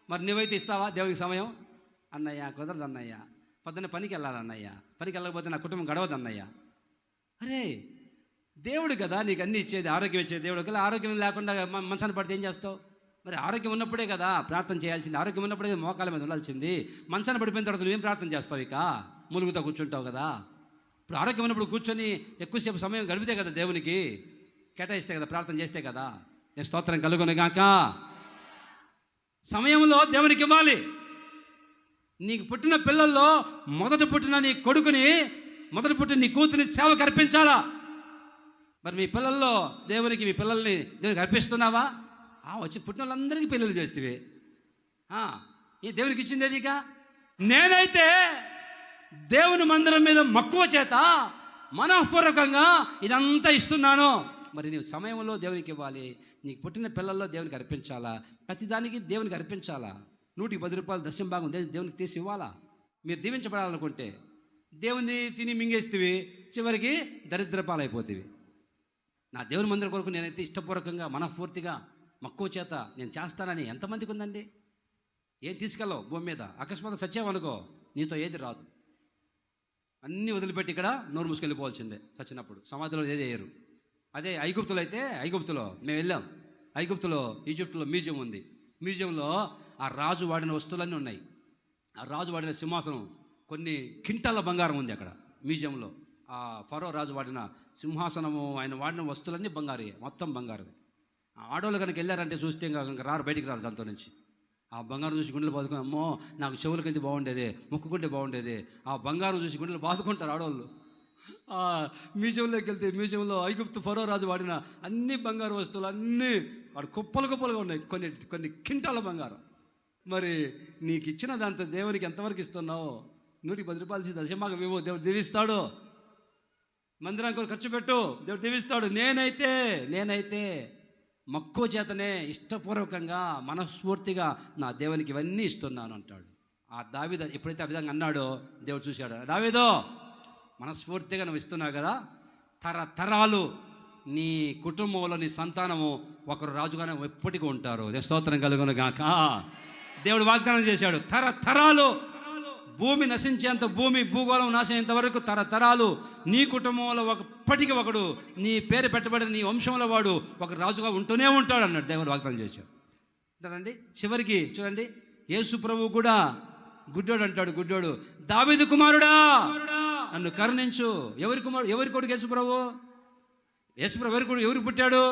మరి నువ్వైతే ఇస్తావా దేవునికి సమయం? అన్నయ్య కుదరదు అన్నయ్య, పొద్దున్న పనికి వెళ్ళాలన్నయ్య, పనికి వెళ్ళకపోతే నా కుటుంబం గడవదు అన్నయ్య. అరే దేవుడు కదా నీకు అన్నీ ఇచ్చేది, ఆరోగ్యం ఇచ్చేది దేవుడు కదా. ఆరోగ్యం లేకుండా మంచాన పడితే ఏం చేస్తావు? మరి ఆరోగ్యం ఉన్నప్పుడే కదా ప్రార్థన చేయాల్సింది, ఆరోగ్యం ఉన్నప్పుడే మోకాల మీద ఉండాల్సింది. మంచాన పడిపోయిన తర్వాత నువ్వేం ప్రార్థన చేస్తావు? ఇక ములుగుతో కూర్చుంటావు కదా. ఇప్పుడు ఆరోగ్యం ఉన్నప్పుడు కూర్చొని ఎక్కువసేపు సమయం గడిపితే కదా, దేవునికి కేటాయిస్తే కదా, ప్రార్థన చేస్తే కదా. నేను స్తోత్రం కలుగునుగాక. సమయంలో దేవునికి ఇవ్వాలి. నీకు పుట్టిన పిల్లల్లో మొదట పుట్టిన నీ కొడుకుని, మొదట పుట్టిన నీ కూతురిని సేవకు అర్పించాలా? మరి మీ పిల్లల్లో దేవునికి, మీ పిల్లల్ని దేవునికి అర్పిస్తున్నావా? వచ్చి పుట్టిన వాళ్ళందరికీ పెళ్ళిళ్ళు చేస్తేవి ఈ దేవునికి ఇచ్చింది అది. ఇక నేనైతే దేవుని మందిరం మీద మక్కువ చేత మనఃపూర్వకంగా ఇదంతా ఇస్తున్నాను. మరి నీవు సమయంలో దేవునికి ఇవ్వాలి. నీకు పుట్టిన పిల్లల్లో దేవునికి అర్పించాలా? ప్రతిదానికి దేవునికి అర్పించాలా? 110 రూపాయలు దశం భాగం దేవునికి తీసి ఇవ్వాలా? మీరు దీవించబడాలనుకుంటే దేవుని తిని మింగేస్తేవి, చివరికి దరిద్రపాలైపోతేవి. నా దేవుని మందిరం కొరకు నేనైతే ఇష్టపూర్వకంగా మనఃపూర్తిగా మక్కువ చేత నేను చేస్తానని ఎంతమందికి ఉందండి? ఏం తీసుకెళ్ళవు భూమి మీద. అకస్మాత్తుగా సచ్చావనుకో, నీతో ఏది రాదు. అన్నీ వదిలిపెట్టి ఇక్కడ నోరు మూసుకెళ్ళిపోవాల్సిందే. చచ్చినప్పుడు సమాధిలో ఏది వేయరు. అదే ఐగుప్తులో అయితే, ఐగుప్తులో మేము వెళ్ళాం. ఐగుప్తులో, ఈజిప్టులో మ్యూజియం ఉంది. మ్యూజియంలో ఆ రాజు వాడిన వస్తువులన్నీ ఉన్నాయి. ఆ రాజు వాడిన సింహాసనం, కొన్ని కింటాల బంగారం ఉంది అక్కడ మ్యూజియంలో. ఆ ఫరో రాజు వాడిన సింహాసనము, ఆయన వాడిన వస్తువులన్నీ బంగారు, మొత్తం బంగారు. ఆడవాళ్ళు కనుక వెళ్ళారంటే చూస్తే ఇంకా రారు, బయటికి రారు దాంతో నుంచి. ఆ బంగారం చూసి గుండెలు బాదుకుని, అమ్మో నాకు చెవులకైతే బాగుండేది, ముక్కుకుంటే బాగుండేది. ఆ బంగారం చూసి గుండెలు బాదుకుంటారు ఆడవాళ్ళు. మ్యూజియంలోకి వెళ్తే మ్యూజియంలో ఐగుప్తు ఫరో రాజు వాడిన అన్ని బంగారు వస్తువులు అన్నీ వాడు కుప్పలు కుప్పలుగా ఉన్నాయి. కొన్ని కింటాల బంగారం. మరి నీకు ఇచ్చిన దాంతో దేవునికి ఎంతవరకు ఇస్తున్నావు? 110 రూపాయలు దశమాగం ఇవ్వు, దేవుడు దీవిస్తాడు. మందిరానికి ఖర్చు పెట్టు, దేవుడు దీవిస్తాడు. నేనైతే మక్కువ చేతనే ఇష్టపూర్వకంగా మనస్ఫూర్తిగా నా దేవునికి ఇవన్నీ ఇస్తున్నాను అంటాడు. ఆ దావీదు ఎప్పుడైతే ఆ విధంగా అన్నాడో దేవుడు చూశాడు, దావీదో మనస్ఫూర్తిగా నువ్వు ఇస్తున్నావు కదా, తరతరాలు నీ కుటుంబంలో నీ సంతానము ఒకరు రాజుగానే ఎప్పటికీ ఉంటారు. స్తోత్రం కలుగును గాక. దేవుడు వాగ్దానం చేశాడు, తరతరాలు, భూమి నశించేంత, భూగోళం నాశనంత వరకు తరతరాలు నీ కుటుంబంలో ఎప్పటికీ ఒకడు, నీ పేరు పెట్టబడిన నీ వంశంలో వాడు ఒక రాజుగా ఉంటూనే ఉంటాడు అన్నాడు. దేవుడు వాగ్దానం చేశాడు. అంటారండి. చివరికి చూడండి, యేసు ప్రభువు కూడా గుడ్డోడు అంటాడు. గుడ్డోడు, దావీదు కుమారుడా నన్ను కరుణించు. ఎవరి కొడుకు యేసు ప్రభు? యేసు ప్రభు ఎవరికి పుట్టాడు?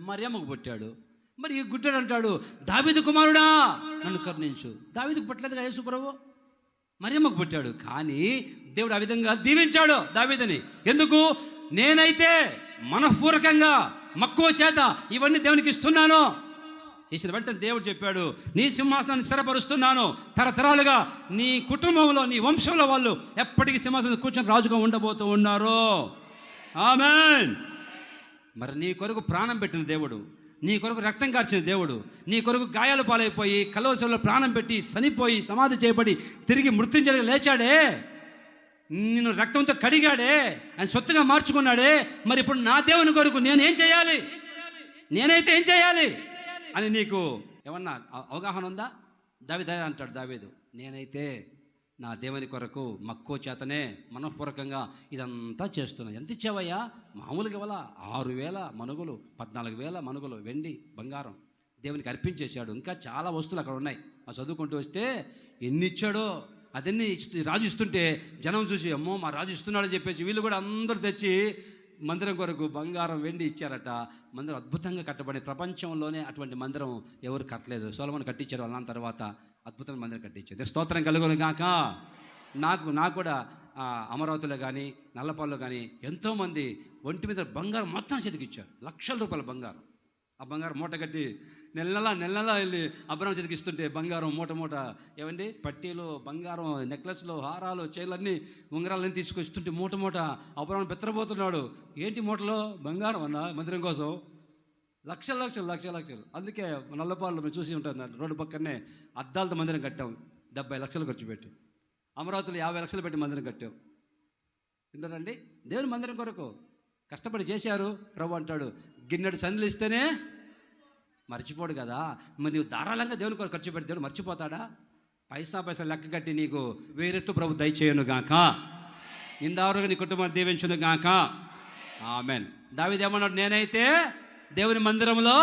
మరియమ్మకు పుట్టాడు. మరి ఈ గుడ్డోడు అంటాడు, దావీదు కుమారుడా నన్ను కరుణించు. దావీదుకు పుట్టలేదుగా యేసు ప్రభు, మరియమ్మకు పుట్టాడు. కానీ దేవుడు ఆ విధంగా దీవించాడు దావీదుని. ఎందుకు? నేనైతే మనఃపూర్వకంగా మక్కువ చేత ఇవన్నీ దేవునికి ఇస్తున్నాను. చేసిన వెంటనే దేవుడు చెప్పాడు, నీ సింహాసనాన్ని స్థిరపరుస్తున్నాను. తరతరాలుగా నీ కుటుంబంలో, నీ వంశంలో వాళ్ళు ఎప్పటికీ సింహాసనం కూర్చొని రాజుగా ఉండబోతూ ఉన్నారు. ఆమేన్. మరి నీ కొరకు ప్రాణం పెట్టిన దేవుడు, నీ కొరకు రక్తం కార్చిన దేవుడు, నీ కొరకు గాయాలు పాలైపోయి కలవసంలో ప్రాణం పెట్టి చనిపోయి సమాధి చేయబడి తిరిగి మృత్యుంజయ లేచాడే, నిన్ను రక్తంతో కడిగాడే, ఆయన సొత్తుగా మార్చుకున్నాడే. మరి ఇప్పుడు నా దేవుని కొరకు నేనేం చేయాలి? నేనైతే ఏం చేయాలి అని నీకు ఏమన్నా అవగాహన ఉందా? దావీదు అంటాడు, దావీదు నేనైతే నా దేవుని కొరకు మక్కువ చేతనే మనఃపూర్వకంగా ఇదంతా చేస్తున్నా. ఎంత ఇచ్చావయ్యా? మామూలుగా ఇవ్వాలా? 6,000 మనుగులు, 14,000 మనుగులు వెండి బంగారం దేవునికి అర్పించేశాడు. ఇంకా చాలా వస్తువులు అక్కడ ఉన్నాయి. ఆ చదువుకుంటూ వస్తే ఎన్ని ఇచ్చాడో అదన్నీ రాజు ఇస్తుంటే జనం చూసి, అమ్మో మా రాజు ఇస్తున్నాడని చెప్పేసి వీళ్ళు కూడా అందరూ తెచ్చి మందిరం కొరకు బంగారం వెండి ఇచ్చారట. మందిరం అద్భుతంగా కట్టబడి, ప్రపంచంలోనే అటువంటి మందిరం ఎవరు కట్టలేదు. సొలొమోను కట్టించారు. అన్న తర్వాత అద్భుతమైన మందిరం కట్టించారు. స్తోత్రం కలుగును గాక. నాకు కూడా అమరావతిలో కానీ నల్లపాల్లో కానీ ఎంతోమంది ఒంటి మీద బంగారం మొత్తం చేతికిచ్చారు. లక్షల రూపాయల బంగారం. ఆ బంగారం మూట కట్టి నెల నెల వెళ్ళి అబ్రహం చేతికిస్తుంటే బంగారం మూట ఏమండి పట్టీలు, బంగారం నెక్లెస్లు, హారాలు, చైర్లన్నీ, ఉంగరాలన్నీ తీసుకొస్తుంటే మూట అబ్రహం బెత్తరబోతున్నాడు. ఏంటి మూటలో? బంగారం అన్న, మందిరం కోసం. లక్షలు. అందుకే నల్లపాళ్ళు మేము చూసి ఉంటారు, రోడ్డు పక్కనే అద్దాలతో మందిరం కట్టాం. 70 లక్షలు ఖర్చు పెట్టి. అమరావతిలో 50 లక్షలు పెట్టి మందిరం కట్టాం. వింటారండి? దేవుని మందిరం కొరకు కష్టపడి చేశారు. ప్రభు అంటాడు, గిన్నెడు సందులు ఇస్తేనే మర్చిపోడు కదా. మరి నువ్వు ధారాళంగా దేవుని కొరకు ఖర్చు పెడితే దేవుడు మర్చిపోతాడా? పైసా లెక్క కట్టి నీకు వేరెట్టు ప్రభు దయచేయను గాక, నిండారుగా నీ కుటుంబాన్ని దీవించును గాక. ఆమెన్. దావీదు ఏమన్నాడు? నేనైతే దేవుని మందిరంలో.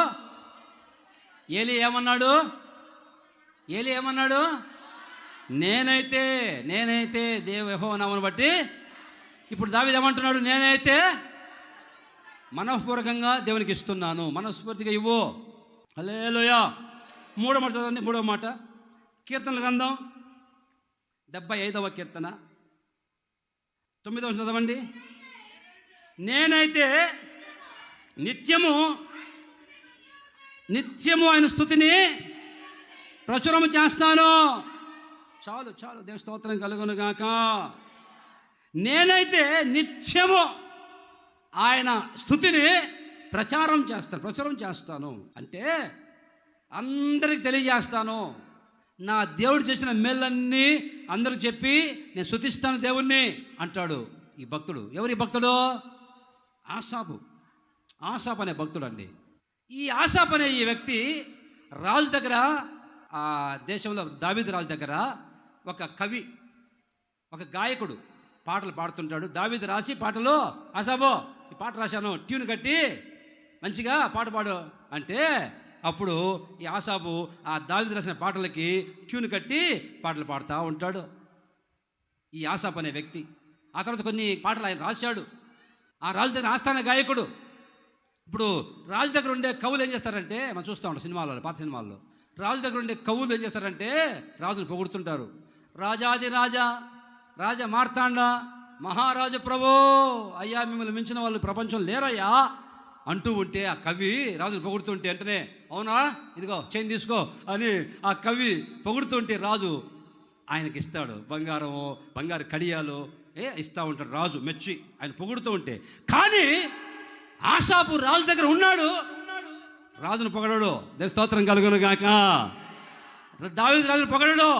ఏలీ ఏమన్నాడు? నేనైతే యెహోవా నామమును బట్టి. ఇప్పుడు దావీదు ఏమంటున్నాడు? నేనైతే మనఃపూర్వకంగా దేవునికి ఇస్తున్నాను, మనస్ఫూర్తిగా ఇవ్వు. హల్లెలూయా. మూడో మాట చదవండి. మూడవ మాట కీర్తనల గ్రంథం 75వ కీర్తన 9వ చదవండి. నేనైతే నిత్యము ఆయన స్తుతిని ప్రచురము చేస్తాను. చాలు దేవుని స్తోత్రం కలుగును గాక. నేనైతే నిత్యము ఆయన స్తుతిని ప్రచురం చేస్తాను అంటే అందరికి తెలియజేస్తాను. నా దేవుడు చేసిన మేళ్ళన్నీ అందరికి చెప్పి నేను స్తుతిస్తాను దేవుణ్ణి అంటాడు ఈ భక్తుడు. ఎవరి భక్తుడు? ఆసాపు అనే భక్తుడు అండి. ఈ ఆసాపు అనే ఈ వ్యక్తి రాజు దగ్గర, ఆ దేశంలో దావీదు రాజు దగ్గర ఒక కవి, ఒక గాయకుడు పాటలు పాడుతుంటాడు. దావీదు రాసి పాటలో, ఆసాబో ఈ పాట రాశాను, ట్యూన్ కట్టి మంచిగా పాట పాడు అంటే, అప్పుడు ఈ ఆసాపు ఆ దావీదు రాసిన పాటలకి ట్యూన్ కట్టి పాటలు పాడుతూ ఉంటాడు ఈ ఆసాపు అనే వ్యక్తి. ఆ తర్వాత కొన్ని పాటలు ఆయన రాశాడు. ఆ రాజు దగ్గర ఆస్థాన గాయకుడు. ఇప్పుడు రాజు దగ్గర ఉండే కవులు ఏం చేస్తారంటే, మనం చూస్తూ ఉంటాం సినిమాల్లో, పాత సినిమాల్లో, రాజు దగ్గర ఉండే కవులు ఏం చేస్తారంటే రాజును పొగుడుతుంటారు. రాజాది రాజా మార్తాండ, మహారాజు ప్రభో, అయ్యా మిమ్మల్ని మించిన వాళ్ళు ప్రపంచం లేరయ్యా అంటూ ఉంటే ఆ కవి రాజును పొగుడుతుంటే వెంటనే అవునా ఇదిగో చైన్ తీసుకో అని ఆ కవి పొగుడుతుంటే రాజు ఆయనకి ఇస్తాడు. బంగారు కడియాలు ఇస్తూ ఉంటాడు రాజు మెచ్చి ఆయన పొగుడుతూ ఉంటే. కానీ ఆసాపు రాజు దగ్గర ఉన్నాడు, రాజును పొగడడు. దేవుని స్తోత్రం కలుగును గాక. దావీదు రాజును పొగడడు,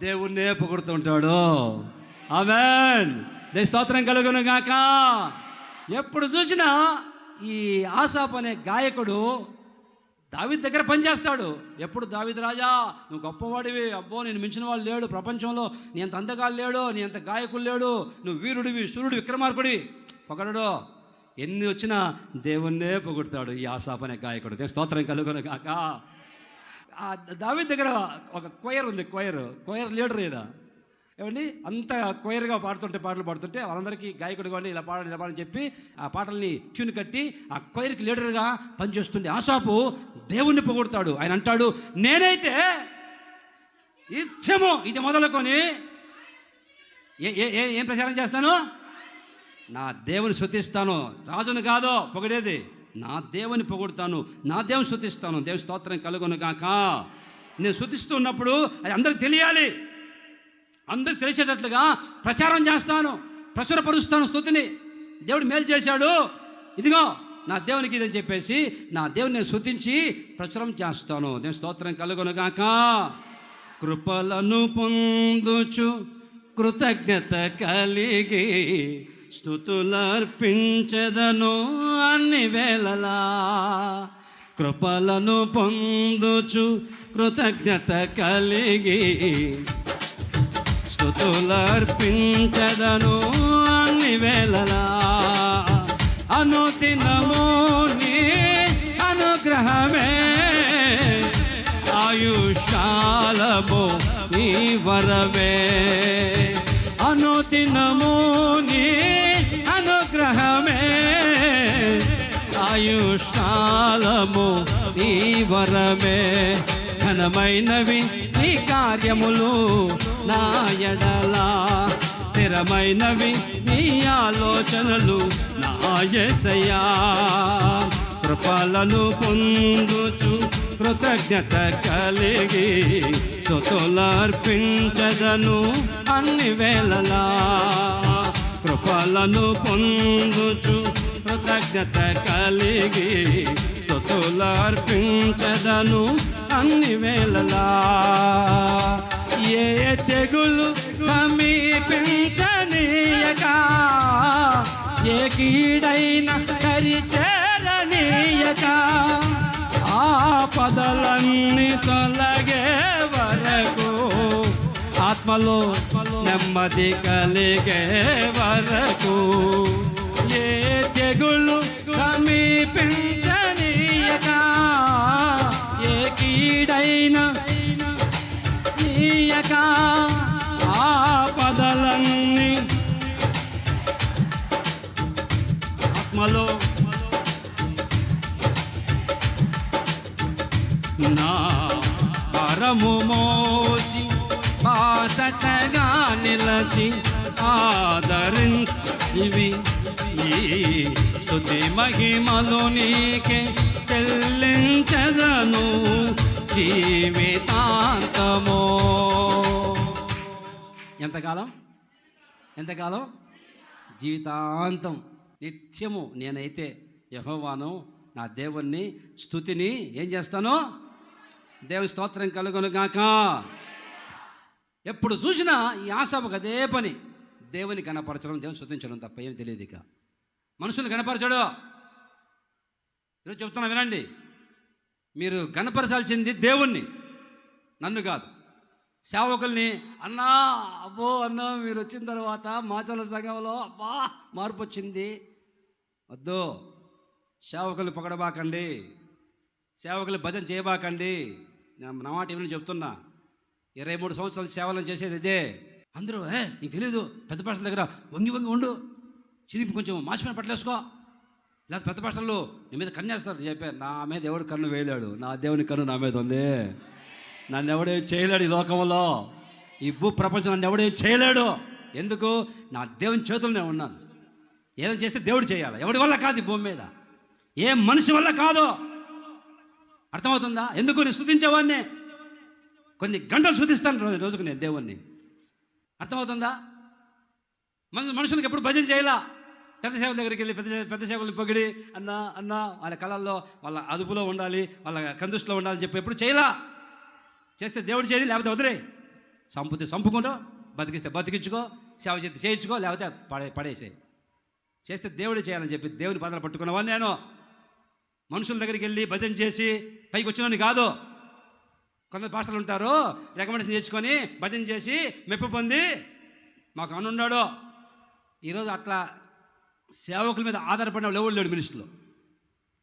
దేవుణ్ణే పొగుడుతూ ఉంటాడు. ఆమేన్. దేవుని స్తోత్రం కలుగును గాక. ఎప్పుడు చూసినా ఈ ఆసాపు అనే గాయకుడు దావీదు దగ్గర పనిచేస్తాడు. ఎప్పుడు దావీదు రాజా నువ్వు గొప్పవాడివి, అబ్బో నేను మించిన వాళ్ళు లేడు ప్రపంచంలో, నీ అంత అందగాలు లేడు, నీ అంత గాయకులు లేడు, నువ్వు వీరుడివి, సూర్యుడు, విక్రమార్కుడివి. పొగడడు. ఎన్ని వచ్చినా దేవుణ్ణే పొగుడతాడు ఈ ఆసాపు అనే గాయకుడు. దేవుని స్తోత్రం కలుగును గాక. ఆ దావీదు దగ్గర ఒక కొయర్ ఉంది, కొయర్ లీడర్ ఈయన. ఏమండి అంత కొయర్గా పాటలు పాడుతుంటే వాళ్ళందరికీ గాయకుడు కానీ ఇలా పాడని చెప్పి ఆ పాటల్ని ట్యూన్ కట్టి ఆ కొయర్కి లీడర్గా పనిచేస్తుంది ఆసాపు. దేవుణ్ణి పొగుడతాడు. ఆయన అంటాడు, నేనైతే నిత్యము ఇది మొదలుకొని ఏం ప్రచారం చేస్తాను? నా దేవుని స్తుతిస్తాను. రాజును కాదో పొగిడేది, నా దేవుని పొగుడుతాను, నా దేవుని స్తుతిస్తాను. దేవుని స్తోత్రం కలుగును గాక. నేను స్తుతిస్తున్నప్పుడు అది అందరికి తెలియాలి, అందరికి తెలిసేటట్లుగా ప్రచారం చేస్తాను, ప్రచురపరుస్తాను స్తుతిని. దేవుడు మేలు చేశాడు, ఇదిగో నా దేవునికి ఇదని చెప్పేసి నా దేవుని నేను స్తుతించి ప్రచురం చేస్తాను. దేవుని స్తోత్రం కలుగును గాక. కృపలను పొందుచు కృతజ్ఞత కలిగి స్తుతులర్పించెదను అన్ని వేళలా. కృపలను పొందుచు కృతజ్ఞత కలిగి స్తుతులర్పించెదను అన్ని వేళలా. అనుదినము నీ అనుగ్రహమే ఆయుష్కాలము నీ వరమే. అనుదినము నీ అనుగ్రహమే ఆయుష్కాలము నీ వరమే. ఘనమైనవి నీ కార్యములు నా ఎడలా, స్థిరమైనవి నీ ఆలోచనలు నా యేసయ్యా. కృపలను పొందుచు కృతజ్ఞత కలిగి స్తుతులర్పించెదను అన్ని వేళలా. కృపలను పొందుచు కృతజ్ఞత కలిగి స్తుతులర్పించెదను అన్ని వేళలా. ఏ తెగులు సమీపించనీయక, ఏ కీడైన కరిచేరనీయక, ఆపదలన్నీ తొలగే వరకు ఆత్మలో నెమ్మది కలిగే వరకు ఏ తెగులు సమీపించనీయక ఏ కీడైన నీయక ఆపదలన్నీ ఆత్మలో నా పరము మోసి బాసటగా నిలచి ఆదరించివి ఈ స్తుతి మహిమలు నీకే చెల్లించదను జీవితాంతమో. ఎంతకాలం? జీవితాంతం, నిత్యము నేనైతే యెహోవాను నా దేవుణ్ణి స్తుతిని ఏం చేస్తాను? దేవుని స్తోత్రం కలుగును గాక. ఎప్పుడు చూసినా ఈ ఆశాపుకు అదే పని, దేవుని కనపరచడం, దేవుని స్తుతించడం తప్ప ఏమి తెలియదు. ఇక మనుషులు కనపరచడు. ఈరోజు చెప్తున్నా వినండి, మీరు కనపరచాల్సింది దేవుణ్ణి, నన్ను కాదు. సేవకుల్ని అన్నా అబ్బో అన్నా మీరు వచ్చిన తర్వాత మాచల సంఘంలో అబ్బా మార్పు వచ్చింది వద్దు. సేవకులు పొగడబాకండి, సేవకులు భజన చేయబాకండి. నా మాట ఏమైనా చెప్తున్నా, 23 సంవత్సరాలు సేవలు చేసేది ఇదే. అందరూ నీకు తెలీదు, పెద్ద పాస్టర్ల దగ్గర వంగి ఉండు, చిరిపి కొంచెం మాసిపోయిన పట్టలేసుకో, లేదా పెద్ద పాస్టర్లు నీ మీద కన్నేస్తారు చెప్పారు. నా మీద ఎవడు కన్ను వేయలేడు, నా దేవుని కన్ను నా మీద ఉంది. నన్ను ఎవడే చేయలేడు ఈ లోకంలో, ఈ భూ ప్రపంచం నన్ను ఎవడే చేయలేడు. ఎందుకు? నా దేవుని చేతుల్లోనే ఉన్నాను. ఏదైనా చేస్తే దేవుడు చేయాలి, ఎవడి వల్ల కాదు. ఈ భూమి మీద ఏ మనిషి వల్ల కాదు. అర్థమవుతుందా? ఎందుకు? నేను స్తుతించేవాడిని, కొన్ని గంటలు స్తుతిస్తాను రోజుకు నేను దేవుణ్ణి. అర్థమవుతుందా? మనుషులకు ఎప్పుడు భజన చేయాలా? పెద్ద సేవల దగ్గరికి వెళ్ళి పెద్ద సేవలు పొగిడి అన్నా వాళ్ళ కళల్లో వాళ్ళ అదుపులో ఉండాలి, వాళ్ళ కందుస్టులో ఉండాలని చెప్పి ఎప్పుడు చేయాలా? చేస్తే దేవుడు చేయాలి, లేకపోతే వదిలే. సంపుతే సంపుకుంటూ, బతికిస్తే బతికించుకో, సేవ చేస్తే చేయించుకో, లేకపోతే పడేసే. చేస్తే దేవుడు చేయాలని చెప్పి దేవుని బాధలు పట్టుకున్నవాడిని నేను. మనుషుల దగ్గరికి వెళ్ళి భజన చేసి పైకి వచ్చినని కాదు. కొందరు పాస్టర్లు ఉంటారు, రికమెండేషన్ చేసుకొని భజన చేసి మెప్పు పొంది మాకు అనున్నాడు. ఈరోజు అట్లా సేవకుల మీద ఆధారపడిన వాళ్ళు ఎవరు లేడు మినిస్టర్లో.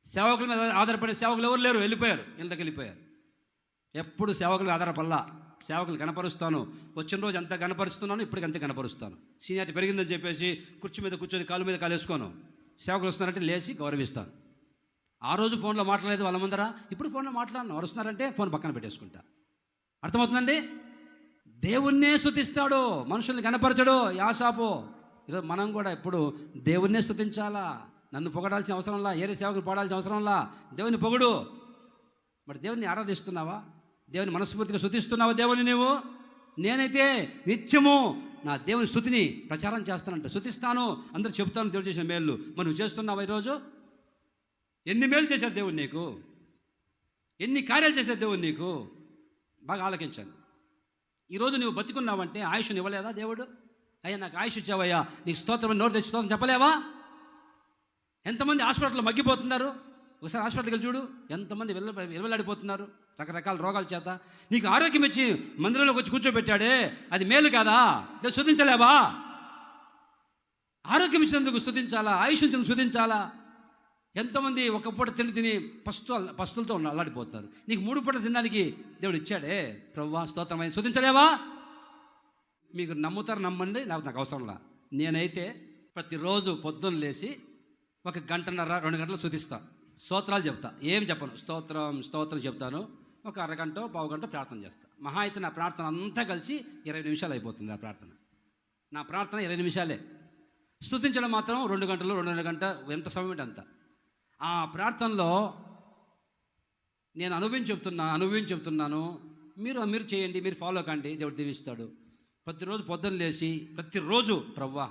సేవకుల మీద ఆధారపడే సేవకులు ఎవరు లేరు, వెళ్ళిపోయారు, ఇళ్ళకి వెళ్ళిపోయారు. ఎప్పుడు సేవకులు ఆధారపడలా. సేవకులు కనపరుస్తాను, వచ్చిన రోజు ఎంత కనపరుస్తున్నాను, ఇప్పటికి అంతే కనపరుస్తాను. సీనియారిటీ పెరిగిందని చెప్పేసి కుర్చీ మీద కూర్చొని కాలు మీద కాలు వేసుకోను. సేవకులు వస్తున్నారంటే లేచి గౌరవిస్తాను. ఆ రోజు ఫోన్లో మాట్లాడలేదు వాళ్ళ ముందర, ఇప్పుడు ఫోన్లో మాట్లాడను. వారు వస్తున్నారంటే ఫోన్ పక్కన పెట్టేసుకుంటా. అర్థమవుతుందండి? దేవుణ్ణే స్తుతిస్తాడు, మనుషుల్ని కనపరచడు. యాసాపు ఈరోజు మనం కూడా ఇప్పుడు దేవుణ్ణే స్తుతించాలా. నన్ను పొగడాల్సిన అవసరంలా, ఏరే సేవకులు పొగడాల్సిన అవసరంలా. దేవుని పొగుడు. మరి దేవుణ్ణి ఆరాధిస్తున్నావా? దేవుని మనస్ఫూర్తిగా స్తుతిస్తున్నావా దేవుని నీవు? నేనైతే నిత్యము నా దేవుని స్తుతిని ప్రచారం చేస్తానంట, స్తుతిస్తాను, అందరూ చెప్తాను దేవుడు చేసిన మేళ్ళు. మరి నువ్వు చేస్తున్నావా? ఈరోజు ఎన్ని మేలు చేశారు దేవుడు నీకు, ఎన్ని కార్యాలు చేశారు దేవుడు నీకు? బాగా ఆలోచించాను. ఈరోజు నువ్వు బతికున్నావంటే ఆయుష్ని ఇవ్వలేదా దేవుడు? అయ్యా నాకు ఆయుష్ ఇచ్చావయ్యా, నీకు స్తోత్రం, నోరు తెచ్చి స్తోత్రం చెప్పలేవా? ఎంతమంది హాస్పిటల్లో మగ్గిపోతున్నారు. ఒకసారి హాస్పిటల్కి వెళ్ళి చూడు, ఎంతమంది వెళ్ళలాడిపోతున్నారు రకరకాల రోగాల చేత. నీకు ఆరోగ్యం ఇచ్చి మందిరంలోకి వచ్చి కూర్చోబెట్టాడే, అది మేలు కాదా? దాన్ని స్తుతించలేవా? ఆరోగ్యం ఇచ్చినందుకు స్తుతించాలా, ఆయుష్ ఇచ్చినందుకు స్తుతించాలా? ఎంతమంది ఒక పూట తిని పస్తులతో అల్లాడిపోతున్నారు. నీకు 3 పూట తినడానికి దేవుడు ఇచ్చాడే, ప్రభువా స్తోత్రమైన స్తుతించలేవా? మీకు నమ్ముతారు, నమ్మండి, లేకపోతే నాకు అవసరంలా. నేనైతే ప్రతిరోజు పొద్దున్న లేచి 1 గంటన్నర 2 గంటలు స్తుతిస్తాను, స్తోత్రాలు చెప్తా. ఏం చెప్పను, స్తోత్రం చెప్తాను. ఒక అరగంట పావు గంట ప్రార్థన చేస్తాను. మహా అయితే నా ప్రార్థన అంతా కలిసి 20 నిమిషాలు అయిపోతుంది. నా ప్రార్థన 20 నిమిషాలే. స్తుతించడం మాత్రం 2 గంటలు 2.5 గంట, ఎంత సమయం అంత. ఆ ప్రార్థనలో నేను అనుభవించి చెప్తున్నాను. మీరు చేయండి, మీరు ఫాలో కండి, దేవుడు దీవిస్తాడు. ప్రతిరోజు పొద్దున్న లేచి ప్రతిరోజు ప్రవ్వా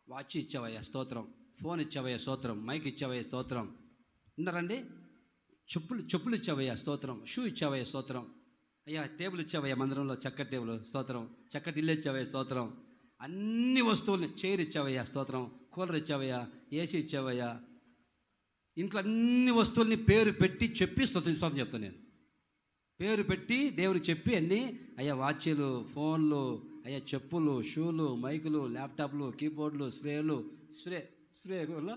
వాచ్ ఇచ్చావయ్యా స్తోత్రం, ఫోన్ ఇచ్చావయ్యా స్తోత్రం, మైక్ ఇచ్చావయ్యా స్తోత్రం, విన్నారండి? చెప్పులు ఇచ్చావయ్యా స్తోత్రం, షూ ఇచ్చావయ్యా స్తోత్రం, అయ్యా టేబుల్ ఇచ్చావయ్యా మందిరంలో, చక్కటి టేబుల్ స్తోత్రం, చక్కటి ఇల్లు ఇచ్చావయ్యా స్తోత్రం, అన్ని వస్తువుల్ని చైర్ ఇచ్చావయ్యా స్తోత్రం, కూలర్ ఇచ్చావయ్యా, ఏసీ ఇచ్చావయ్యా, ఇంట్లో అన్ని వస్తువుల్ని పేరు పెట్టి చెప్పి స్తోత్రం చెప్తాను నేను. పేరు పెట్టి దేవుడికి చెప్పి అన్నీ, అయ్యా వాచ్లు, ఫోన్లు, అయ్యా చెప్పులు, షూలు, మైకులు, ల్యాప్టాప్లు, కీబోర్డులు, స్ప్రే వల్ల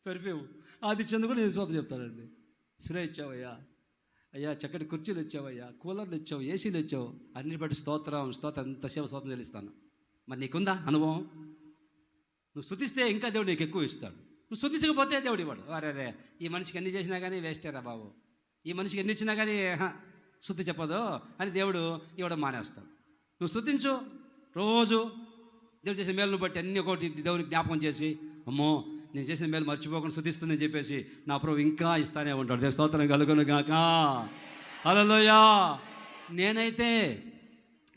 పెర్ఫ్యూమ్ అది ఇచ్చేందుకు కూడా నేను స్తోత్రం చెప్తానండి. స్ప్రే ఇచ్చావయ్యా, అయ్యా చక్కటి కుర్చీలు ఇచ్చావయ్యా, కూలర్లు ఇచ్చావు, ఏసీలు ఇచ్చావు, అన్ని బట్టి స్తోత్రం ఎంతసేపు స్తోత్రం తెలుస్తాను. మరి నీకుందా అనుభవం? నువ్వు స్తుతిస్తే ఇంకా దేవుడు నీకు ఎక్కువ ఇస్తాడు. నువ్వు స్తుతించకపోతే దేవుడు ఇవ్వడు. అరే ఈ మనిషికి ఎన్ని చేసినా కానీ వేస్టేరా బాబు, ఈ మనిషికి ఎన్ని ఇచ్చినా కానీ స్తుతి చెప్పదు అని దేవుడు ఇవ్వడం మానేస్తాడు. నువ్వు స్తుతించు, రోజు దేవుడు చేసిన మేలును బట్టి అన్ని ఒకటి దేవుడికి జ్ఞాపకం చేసి, అమ్మో నేను చేసిన మేలు మర్చిపోకుండా స్తుతిస్తుందని చెప్పేసి నా ప్రభు ఇంకా ఇస్తానే ఉంటాడు. దేవుని స్తోత్రం కలుగును గాక. హల్లెలూయా. నేనైతే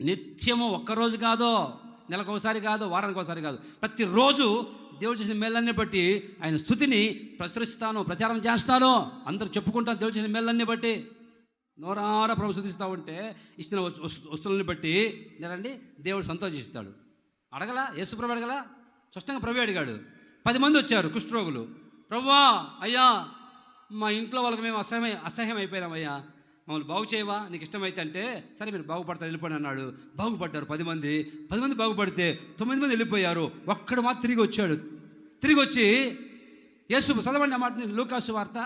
నిత్యము ఒక్కరోజు కాదు, నెలకు ఒకసారి కాదు, వారానికి ఒకసారి కాదు, ప్రతిరోజు దేవుడు చేసిన మేళ్ళన్నీ బట్టి ఆయన స్తుతిని ప్రచురిస్తాను, ప్రచారం చేస్తాను, అందరూ చెప్పుకుంటాను. దేవుడు చేసిన మేళ్ళన్నీ బట్టి నోరారా ప్రభు స్తుతిస్తూ ఉంటే ఇచ్చిన వస్తువులని బట్టి నేనండి దేవుడు సంతోషిస్తాడు. అడగలా? యేసుప్రభు అడగలా? స్పష్టంగా ప్రభు అడిగాడు. 10 మంది వచ్చారు కుష్ఠరోగులు. ప్రభువా, అయ్యా మా ఇంట్లో వాళ్ళకి మేము అసహ్యం అయిపోయినామయ్యా, మమ్మల్ని బాగు చేయవా నీకు ఇష్టమైతే అంటే, సరే మీరు బాగుపడతారు వెళ్ళిపోయి అన్నాడు. బాగుపడ్డారు 10 మంది. 10 మంది బాగుపడితే 9 మంది వెళ్ళిపోయారు. ఒక్కడు మాత్రం తిరిగి వచ్చాడు. తిరిగి వచ్చి యేసు చదవండి ఆ మాటని, లూకాసు వార్త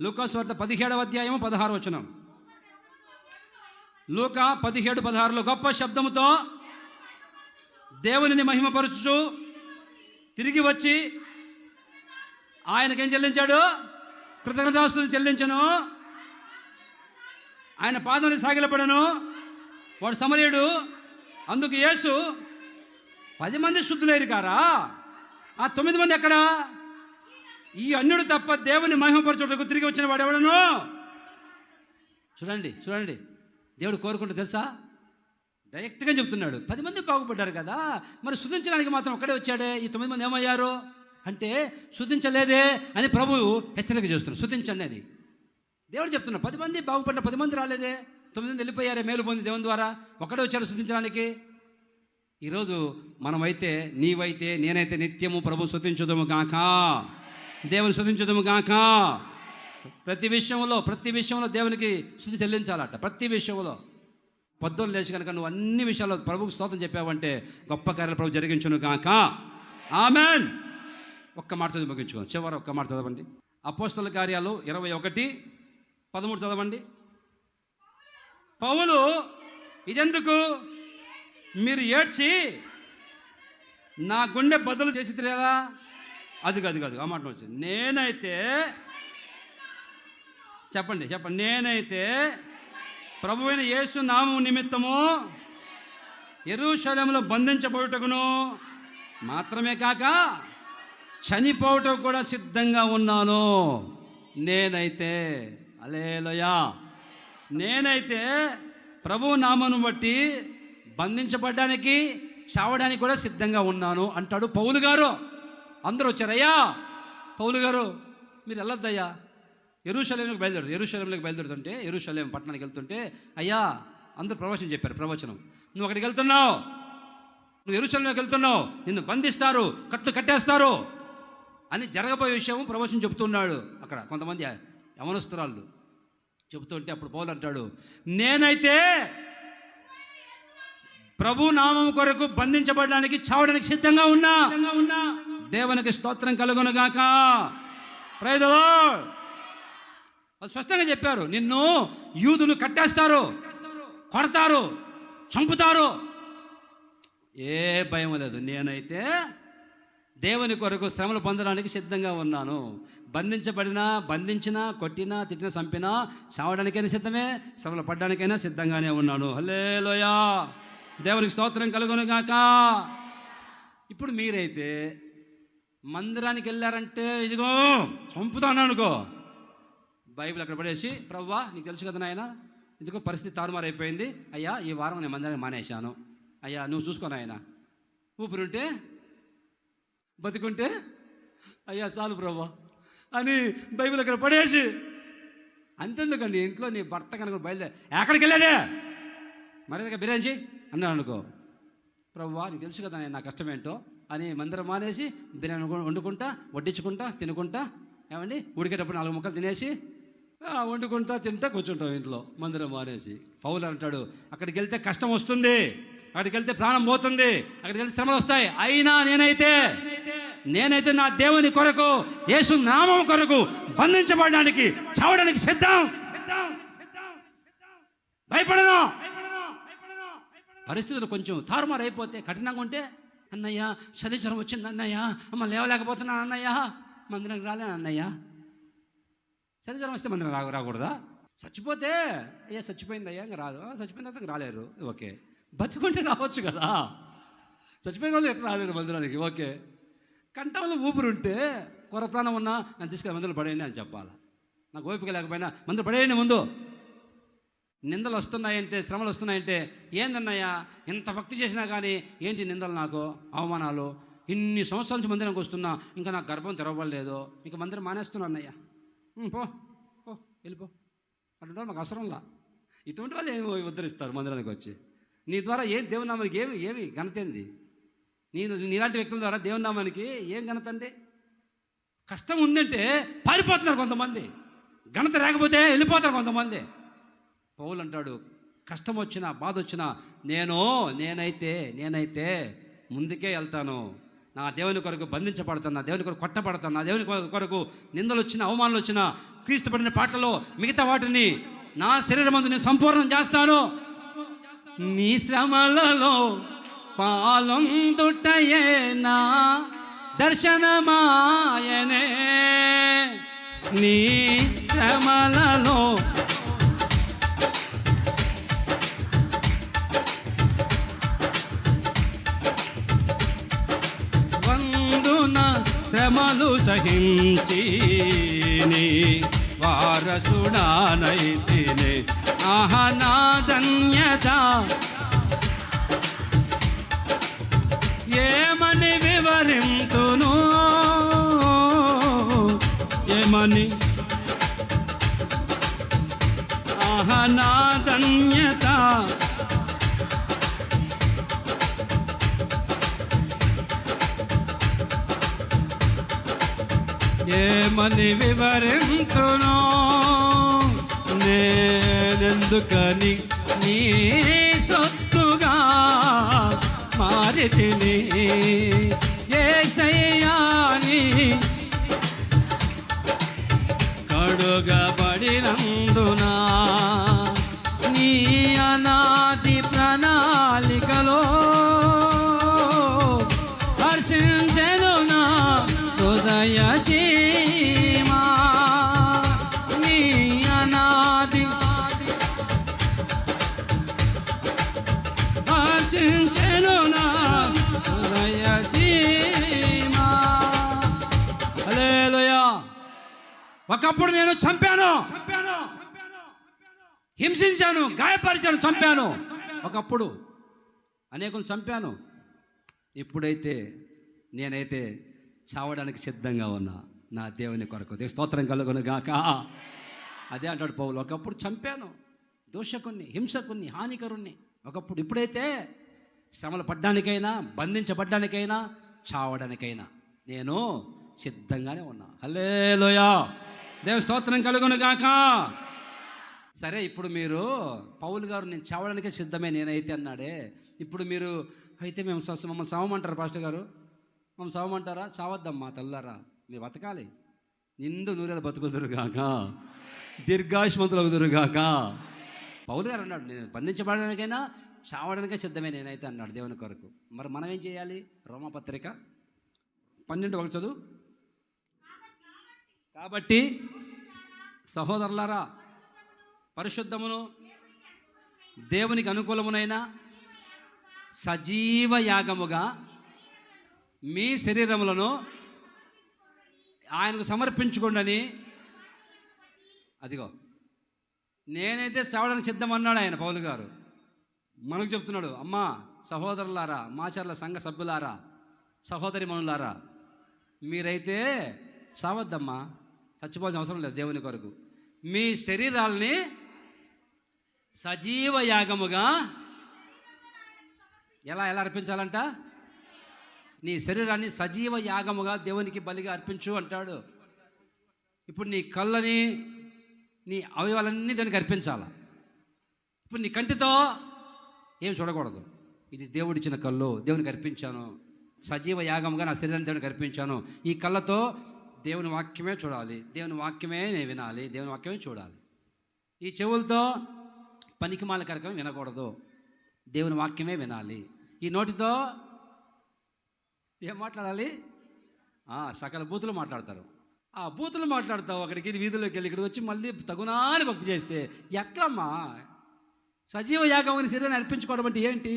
17వ అధ్యాయం 16వ వచనం. లూకా 17:16లో గొప్ప శబ్దముతో దేవునిని మహిమపరచుచు తిరిగి వచ్చి ఆయనకేం చెల్లించాడు? కృతజ్ఞతాస్తుతి చెల్లించను. ఆయన పాదాన్ని సాగిలపడను. వాడు సమరయుడు. అందుకు యేసు 10 మంది శుద్ధులేరు కారా, ఆ 9 మంది ఎక్కడా? ఈ అన్యుడు తప్ప దేవుని మహిమపరచుటకు తిరిగి వచ్చిన వాడు ఎవడను? చూడండి దేవుడు కోరుకుంటూ తెలుసా, డైరెక్ట్గా చెప్తున్నాడు. 10 మంది బాగుపడ్డారు కదా, మరి స్తుతించడానికి మాత్రం ఒక్కడే వచ్చాడే, ఈ 9 మంది ఏమయ్యారు అంటే స్తుతించలేదే అని ప్రభువు హెచ్చరిక చేస్తున్నాడు. స్తుతించండి అని దేవుడు చెప్తున్నాడు. 10 మంది బాగుపడ్డ, 10 మంది రాలేదే, 9 మంది వెళ్ళిపోయారే మేలు పొంది దేవుని ద్వారా, ఒక్కడే వచ్చాడు స్తుతించడానికి. ఈరోజు మనమైతే, నీవైతే, నేనైతే నిత్యము ప్రభు స్తుతించుదుము గాక, దేవుని స్తుతించుదుము గాక. ప్రతి విషయంలో దేవునికి స్తుతి చెల్లించాలట. ప్రతి విషయంలో పొద్దున్న లేచి కనుక నువ్వు అన్ని విషయాల్లో ప్రభువుకు స్తోత్రం చెప్పావంటే గొప్ప కార్యాలు ప్రభు జరిగించును గాక. ఆమెన్. ఒక్క మాట చదివి ముగించుకోండి. చివరి ఒక్క మాట చదవండి. అపోస్తల కార్యాలు 21:13 చదవండి. పౌలు, ఇదెందుకు మీరు ఏడ్చి నా గుండె బదులు చేసి తిరేలా? అది ఆ మాట వచ్చింది. నేనైతే చెప్పండి నేనైతే ప్రభువైన యేసు నామము నిమిత్తము యెరూషలేములో బంధించబడుటకును మాత్రమే కాక చనిపోవటకు కూడా సిద్ధంగా ఉన్నాను. నేనైతే హల్లెలూయా, నేనైతే ప్రభువు నామమును బట్టి బంధించబడ్డానికి, చావడానికి కూడా సిద్ధంగా ఉన్నాను అంటాడు పౌలు గారు. అందరూ వచ్చారు. అయ్యా పౌలు గారు మీరు వెళ్ళొద్దయ్యా, యెరూషలేములోకి బయలుదేరుతుంటే యెరూషలేము పట్టణానికి వెళ్తుంటే, అయ్యా అందరూ ప్రవచనం నువ్వు అక్కడికి వెళ్తున్నావు, నువ్వు యెరూషలేములోకి వెళ్తున్నావు, నిన్ను బంధిస్తారు, కట్టేస్తారు అని జరగబోయే విషయం ప్రవచనం చెబుతున్నాడు. అక్కడ కొంతమంది యవనస్తురాళ్ళు చెబుతుంటే అప్పుడు పౌలు అంటాడు, నేనైతే ప్రభు నామం కొరకు బంధించబడడానికి, చావడానికి సిద్ధంగా ఉన్నా. దేవునికి స్తోత్రం కలుగును గాక. Praise the lord. వాళ్ళు స్పష్టంగా చెప్పారు, నిన్ను యూదులు కట్టేస్తారు, కొడతారు, చంపుతారు, ఏ భయం లేదు. నేనైతే దేవుని కొరకు శ్రమలు పొందడానికి సిద్ధంగా ఉన్నాను. బంధించినా, కొట్టినా, తిట్టినా, చంపినా, చావడానికైనా సిద్ధమే, శ్రమలు పడ్డానికైనా సిద్ధంగానే ఉన్నాను. హల్లెలూయా. దేవునికి స్తోత్రం కలుగును గాక. ఇప్పుడు మీరైతే మందిరానికి వెళ్ళారంటే ఇదిగో చంపుతాను అనుకో, బైబిల్ అక్కడ పడేసి, ప్రభువా నీకు తెలుసు కదా నాయన, ఇదిగో పరిస్థితి తారుమారైపోయింది, అయ్యా ఈ వారం నేను మందిరాన్ని మానేశాను, అయ్యా నువ్వు చూసుకోను ఆయన, ఊపిరుంటే బతికుంటే అయ్యా చాలు ప్రభువా అని బైబిల్ అక్కడ పడేసి, అంతెందుకండి ఇంట్లో నీ భర్త కనుక బయలుదేరి ఎక్కడికి వెళ్ళాడే మరి బిర్యానీ అన్నాడు అనుకో, ప్రభువా నీకు తెలుసు కదా నేను నా కష్టమేంటో అని మందిరం మానేసి బిర్యానీ వండుకుంటా, వడ్డించుకుంటా, తినుకుంటా, ఏమండి ఉడికేటప్పుడు 4 ముక్కలు తినేసి వండుకుంటా తింటా కూర్చుంటాం ఇంట్లో, మందిరం మానేసి. పౌలు అంటాడు, అక్కడికి వెళ్తే కష్టం వస్తుంది, అక్కడికి వెళ్తే ప్రాణం పోతుంది, అక్కడికి వెళ్తే శ్రమలు వస్తాయి, అయినా నేనైతే నా దేవుని కొరకు, యేసు నామం కొరకు బంధించబడడానికి, చావడానికి సిద్ధం. భయపడను. పరిస్థితులు కొంచెం తారుమారు అయిపోతే, కఠినంగా ఉంటే, అన్నయ్య చలి జ్వరం వచ్చింది అన్నయ్య, అమ్మ లేవలేకపోతున్నాను అన్నయ్య, మందిరానికి రాలేను అన్నయ్య. చలి జ్వరం వస్తే మందిరం రాకూడదా? చచ్చిపోతే అయ్యా చచ్చిపోయింది అయ్యా ఇంకా రాదు, చచ్చిపోయిన తర్వాత రాలేరు, ఓకే. బతికుంటే రావచ్చు కదా, చచ్చిపోయిన వాళ్ళు ఎట్లా రాలేరు మందిరానికి, ఓకే. కంఠంలో ఊపిరి ఉంటే, కొర ప్రాణం ఉన్నా నన్ను తీసుకెళ్ళి మందులు పడేయండి అని చెప్పాలి. నాకు ఓపిక లేకపోయినా మందులు పడేయండి ముందు. నిందలు వస్తున్నాయంటే, శ్రమలు వస్తున్నాయంటే, ఏందన్నయ్యా ఇంత భక్తి చేసినా కానీ ఏంటి నిందలు, నాకు అవమానాలు, ఇన్ని సంవత్సరాల నుంచి మందిరానికి వస్తున్నా, ఇంకా నాకు గర్భం తెరవలేదు, ఇంకా మందిరం మానేస్తున్నా అన్నయ్య, పో పో వెళ్ళిపో అంటే మాకు అవసరంలా. ఇటువంటి వాళ్ళు ఏమి ఉద్ధరిస్తారు మందిరానికి వచ్చి? నీ ద్వారా దేవుని నామానికి ఏమి ఘనత ఏంది? నీలాంటి వ్యక్తుల ద్వారా దేవుని నామానికి ఏం ఘనత అండి? కష్టం ఉందంటే పారిపోతున్నారు కొంతమంది, ఘనత లేకపోతే వెళ్ళిపోతారు కొంతమంది. పౌలు అంటాడు, కష్టం వచ్చినా బాధ వచ్చినా నేనైతే ముందుకే వెళ్తాను, నా దేవుని కొరకు బంధించబడతాను, నా దేవుని కొరకు కొట్టబడతాను, నా దేవుని కొరకు నిందలు వచ్చినా అవమానాలు వచ్చినా, క్రీస్తు పడిన పాటలో మిగతా వాటిని నా శరీరం ముందు నేను సంపూర్ణం చేస్తాను. నీ శ్రమలలో పాలొందుటయే నా దర్శనమాయనే, నీ శ్రమలలో శ్రమలు సహించి వారసుడానైతినే, ఆహా నా ధన్యత ఏమని వివరింతును, ఏమని, ఆహా నా ధన్యత ఏమని వివరింతును, నేనెందుకని నీ సొత్తుగా మారితిని, యేసయ్యా నీ కడుగబడినందునా, నీ అనాది ప్రణాళికలో హర్షించెను నా హృదయ సీమా, నీ అనాది హర్షించెను నా హృదయ సీమా. హల్లెలూయా. ఒకప్పుడు నేను చంపాను, హింసించాను, గాయపరిచాను, చంపాను, ఒకప్పుడు అనేకులు చంపాను. ఇప్పుడైతే నేనైతే చావడానికి సిద్ధంగా ఉన్నా నా దేవుని కొరకు. దేవుని స్తోత్రం కలుగును గాక. అదే అంటాడు పౌలు, ఒకప్పుడు చంపాను, దోషకుణ్ణి, హింసకుణ్ణి, హానికరుణ్ణి ఒకప్పుడు. ఇప్పుడైతే శ్రమలు పడ్డానికైనా, బంధించబడ్డానికైనా, చావడానికైనా నేను సిద్ధంగానే ఉన్నా. హల్లెలూయా. దేవుని స్తోత్రం కలుగును గాక. సరే, ఇప్పుడు మీరు పౌలు గారు నేను చావడానికే సిద్ధమే నేనైతే అన్నాడే, ఇప్పుడు మీరు అయితే మమ్మల్ని సావమంటారు పాస్టర్ గారు, మమ్మల్ని సావమంటారా? చావద్దమ్మా తెల్లారా, మీరు బతకాలి, నిండు నూరేళ్ళు బతుకుదురుగాక, దీర్ఘాయుష్మంతులు అవుదురుగాక. పౌలు గారు అన్నాడు, నేను బంధించబడడానికైనా చావడానికే సిద్ధమే నేనైతే అన్నాడు దేవుని కొరకు. మరి మనం ఏం చేయాలి? రోమపత్రిక 12:1 చదువు. కాబట్టి సహోదరులారా, పరిశుద్ధమును దేవునికి అనుకూలమునైన సజీవ యాగముగా మీ శరీరములను ఆయనకు సమర్పించుకోండి. అదిగో నేనైతే చావడానికి సిద్ధమన్నాడు ఆయన పౌలు గారు. మనకు చెప్తున్నాడు, అమ్మా సహోదరులారా, మాచర్ల సంఘ సభ్యులారా, సహోదరి మనులారా, మీరైతే చావద్దమ్మా, చచ్చిపోవాల్సిన అవసరం లేదు దేవుని కొరకు. మీ శరీరాల్ని సజీవ యాగముగా ఎలా అర్పించాలంట? నీ శరీరాన్ని సజీవ యాగముగా దేవునికి బలిగా అర్పించు అంటాడు. ఇప్పుడు నీ కళ్ళని నీ అవయవాలన్నీ దానికి అర్పించాలా. ఇప్పుడు నీ కంటితో ఏం చూడకూడదు. ఇది దేవుడిచ్చిన కళ్ళు, దేవునికి అర్పించాను, సజీవ యాగంగా నా శరీరాన్ని దేవునికి అర్పించాను. ఈ కళ్ళతో దేవుని వాక్యమే చూడాలి, దేవుని వాక్యమే నేను వినాలి, దేవుని వాక్యమే చూడాలి. ఈ చెవులతో పనికిమాల కార్యక్రమం వినకూడదు, దేవుని వాక్యమే వినాలి. ఈ నోటితో ఏం మాట్లాడాలి? సకల బూతులు మాట్లాడతారు. ఆ బూతులు మాట్లాడతావు, అక్కడికి వీధుల్లోకి వెళ్ళి ఇక్కడికి వచ్చి మళ్ళీ తగునాని భక్తి చేస్తే ఎట్లమ్మా? సజీవ యాగం అని శరీరాన్ని అర్పించుకోవడం అంటే ఏంటి?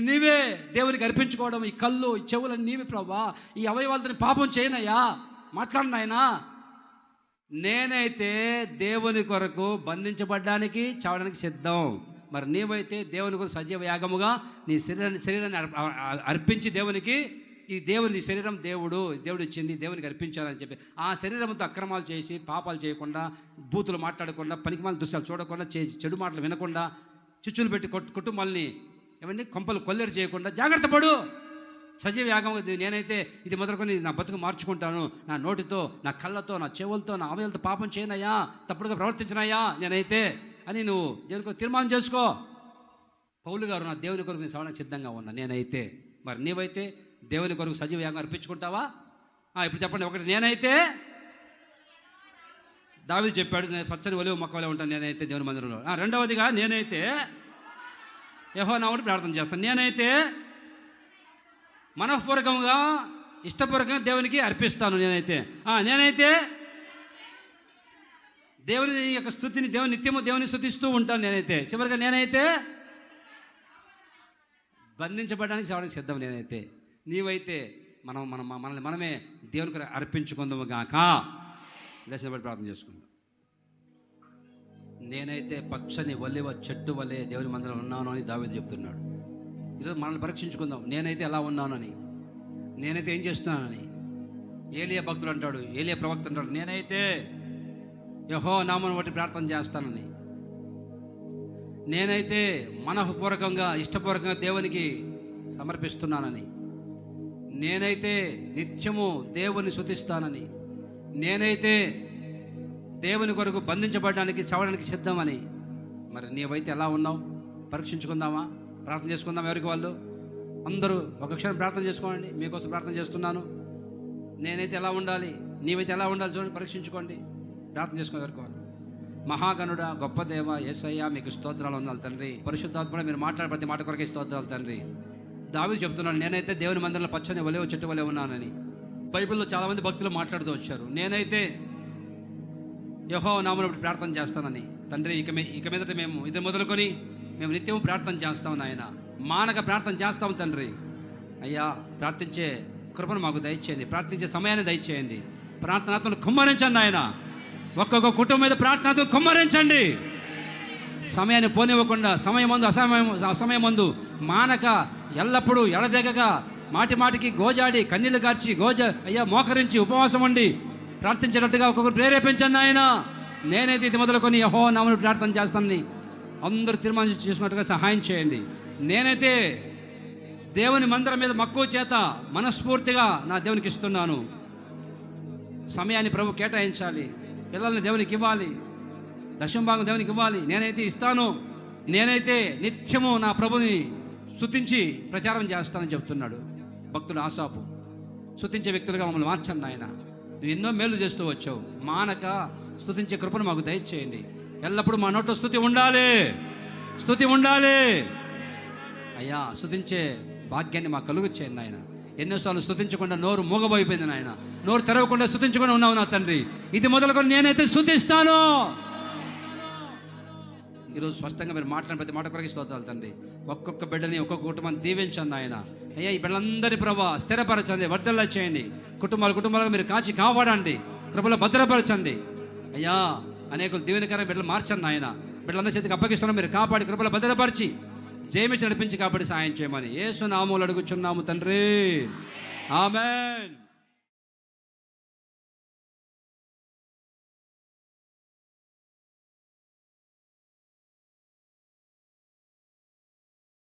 నీవే దేవునికి అర్పించుకోవడం. ఈ కళ్ళు, ఈ చెవులని నీవే ప్రభా. ఈ అవయవాలతో పాపం చేయనయ్యా, మాట్లాడినాయనా. నేనైతే దేవుని కొరకు బంధించబడ్డానికి, చావడానికి సిద్ధం. మరి నీవైతే దేవుని కొరకు సజీవ యాగముగా నీ శరీరాన్ని అర్పించి దేవునికి, ఈ దేవుని శరీరం దేవుడు ఇచ్చింది, దేవునికి అర్పించాలని చెప్పి ఆ శరీరంతో అక్రమాలు చేసి పాపాలు చేయకుండా, బూతులు మాట్లాడకుండా, పనికిమాల దృశ్యాలు చూడకుండా, చెడు మాటలు వినకుండా, చిచ్చులు పెట్టి కుటుంబాలని ఏమండి కొంపలు కొల్లేరు చేయకుండా జాగ్రత్త పడు. సజీవ యాగం నేనైతే ఇది మొదలుకొని నా బతుకు మార్చుకుంటాను. నా నోటితో, నా కళ్ళతో, నా చెవులతో, నా అవయలతో పాపం చేయనయ్యా, తప్పుడుగా ప్రవర్తించినయ్యా నేనైతే అని నువ్వు దేవుని కొరకు తీర్మానం చేసుకో. పౌలు గారు నా దేవుని కొరకు నేను సవడానికి సిద్ధంగా ఉన్నా నేనైతే. మరి నీవైతే దేవుని కొరకు సజీవ యాగం అర్పించుకుంటావా? ఇప్పుడు చెప్పండి. ఒకటి, నేనైతే దావీదు చెప్పాడు, నేను పచ్చని ఒలివ మొక్కలే ఉంటాను నేనైతే దేవుని మందిరంలో. రెండవదిగా, నేనైతే యెహోవా నామమున ప్రార్థన చేస్తాను. నేనైతే మనఃపూర్వకంగా, ఇష్టపూర్వకంగా దేవునికి అర్పిస్తాను. నేనైతే దేవుని యొక్క స్తుతిని, నిత్యము దేవుని స్తుతిస్తూ ఉంటాను. చివరిగా నేనైతే బంధించబడడానికి చావడానికి సిద్ధం. నీవైతే మనల్ని మనమే దేవునికి అర్పించుకుందాము గాక. దశబడి ప్రార్థన చేసుకుందాం. నేనైతే పచ్చని ఒలివ చెట్టు వలె దేవుని మందిరంలో ఉన్నాను అని దావీదు చెప్తున్నాడు. ఈరోజు మనల్ని పరీక్షించుకుందాం. నేనైతే ఎలా ఉన్నానని, నేనైతే ఏం చేస్తున్నానని. ఏలియా భక్తులు అంటాడు, ఏలియా ప్రవక్త అంటాడు, నేనైతే యెహోవా నామమును బట్టి ప్రార్థన చేస్తానని. నేనైతే మనఃపూర్వకంగా, ఇష్టపూర్వకంగా దేవునికి సమర్పిస్తున్నానని. నేనైతే నిత్యము దేవుని స్తుతిస్తానని. నేనైతే దేవుని కొరకు బంధించబడడానికి, చావడానికి సిద్ధమని. మరి నీవైతే ఎలా ఉన్నావు? పరీక్షించుకుందామా? ప్రార్థన చేసుకుందాం. ఎవరికి వాళ్ళు అందరూ ఒక క్షణం ప్రార్థన చేసుకోండి. మీకోసం ప్రార్థన చేస్తున్నాను. నేనైతే ఎలా ఉండాలి, నీవైతే ఎలా ఉండాలి చూడండి, పరీక్షించుకోండి. ప్రార్థన చేసుకోండి. ఎవరికి వాళ్ళు. మహాగణుడ, గొప్ప దేవ యేసయ్య, మీకు స్తోత్రాలు ఉండాలి తండ్రి. పరిశుద్ధాత్మ మీరు మాట్లాడే ప్రతి మాట కొరకే స్తోత్రాలు తండ్రి. దావీదు చెప్తున్నాను, నేనైతే దేవుని మందిరంలో పచ్చని ఒలివ చెట్టు వలె ఉన్నానని. బైబిల్లో చాలామంది భక్తులు మాట్లాడుతూ వచ్చారు, నేనైతే యెహోవా నామమున బట్టి ప్రార్థన చేస్తానని. తండ్రి, ఇక మీదట మేము ఇది మొదలుకొని మేము నిత్యము ప్రార్థన చేస్తాం నాయన. మానక ప్రార్థన చేస్తాం తండ్రి. అయ్యా, ప్రార్థించే కృపను మాకు దయచేయండి, ప్రార్థించే సమయాన్ని దయచేయండి. ప్రార్థనాత్మను కుమ్మరించండి ఆయన. ఒక్కొక్క కుటుంబం మీద ప్రార్థనాత్మను కుమ్మరించండి. సమయాన్ని పోనివ్వకుండా, అసమయమందు మానక, ఎల్లప్పుడూ ఎడదెగగా, మాటికి గోజాడి, కన్నీళ్లు గార్చి, మోకరించి, ఉపవాసం ఉండి ప్రార్థించేటట్టుగా ఒక్కొక్కరు ప్రేరేపించండి ఆయన. నేనైతే ఇది మొదలుకొని యెహోవా నామమున ప్రార్థన చేస్తానని అందరూ తీర్మానం చేసుకున్నట్టుగా సహాయం చేయండి. నేనైతే దేవుని మందిరం మీద మక్కువ చేత మనస్ఫూర్తిగా నా దేవునికి ఇస్తున్నాను. సమయాన్ని ప్రభు కేటాయించాలి, పిల్లల్ని దేవునికి ఇవ్వాలి, దశంభాగం దేవునికి ఇవ్వాలి. నేనైతే ఇస్తాను. నేనైతే నిత్యము నా ప్రభుని స్తుతించి ప్రచారం చేస్తానని చెప్తున్నాడు భక్తుడు ఆసాపు. స్తుతించే వ్యక్తులుగా మమ్మల్ని మార్చండి ఆయన. నువ్వు ఎన్నో మేలు చేస్తూ వచ్చావు. మానక స్తుతించే కృపను మాకు దయచేయండి. ఎల్లప్పుడూ మా నోట్లో స్తుతి ఉండాలి. అయ్యా, స్తుతించే భాగ్యాన్ని మాకు కలుగు చేయండి ఆయన. ఎన్నోసార్లు స్తుతించకుండా నోరు మూగబోయిపోయింది నాయన. నోరు తెరవకుండా స్తుతించకుండా ఉన్నావు నా తండ్రి. ఇది మొదలుకొని నేనైతే స్తుతిస్తాను. ఈరోజు స్పష్టంగా మీరు మాట్లాడిన ప్రతి మాట కొరకు స్తోత్రాలు తండ్రి. ఒక్కొక్క బిడ్డని, ఒక్కొక్క కుటుంబాన్ని దీవించండి ఆయన. అయ్యా, ఈ బిడ్డలందరి ప్రభావ స్థిరపరచండి, వర్ధల్లా చేయండి. కుటుంబాలుగా మీరు కాచి కాపాడండి, కృపలో భద్రపరచండి. అయ్యా, అనేక దీవెనకర బిడ్డలు మార్చండి ఆయన. బిడ్డలందరి చేతికి అప్పగిస్తున్నాం, మీరు కాపాడి కృపలో భద్రపరిచి జయమిచ్చి నడిపించి కాపాడి సాయం చేయమని యేసు నామములో అడుగుచున్నాము తండ్రి. ఆమేన్.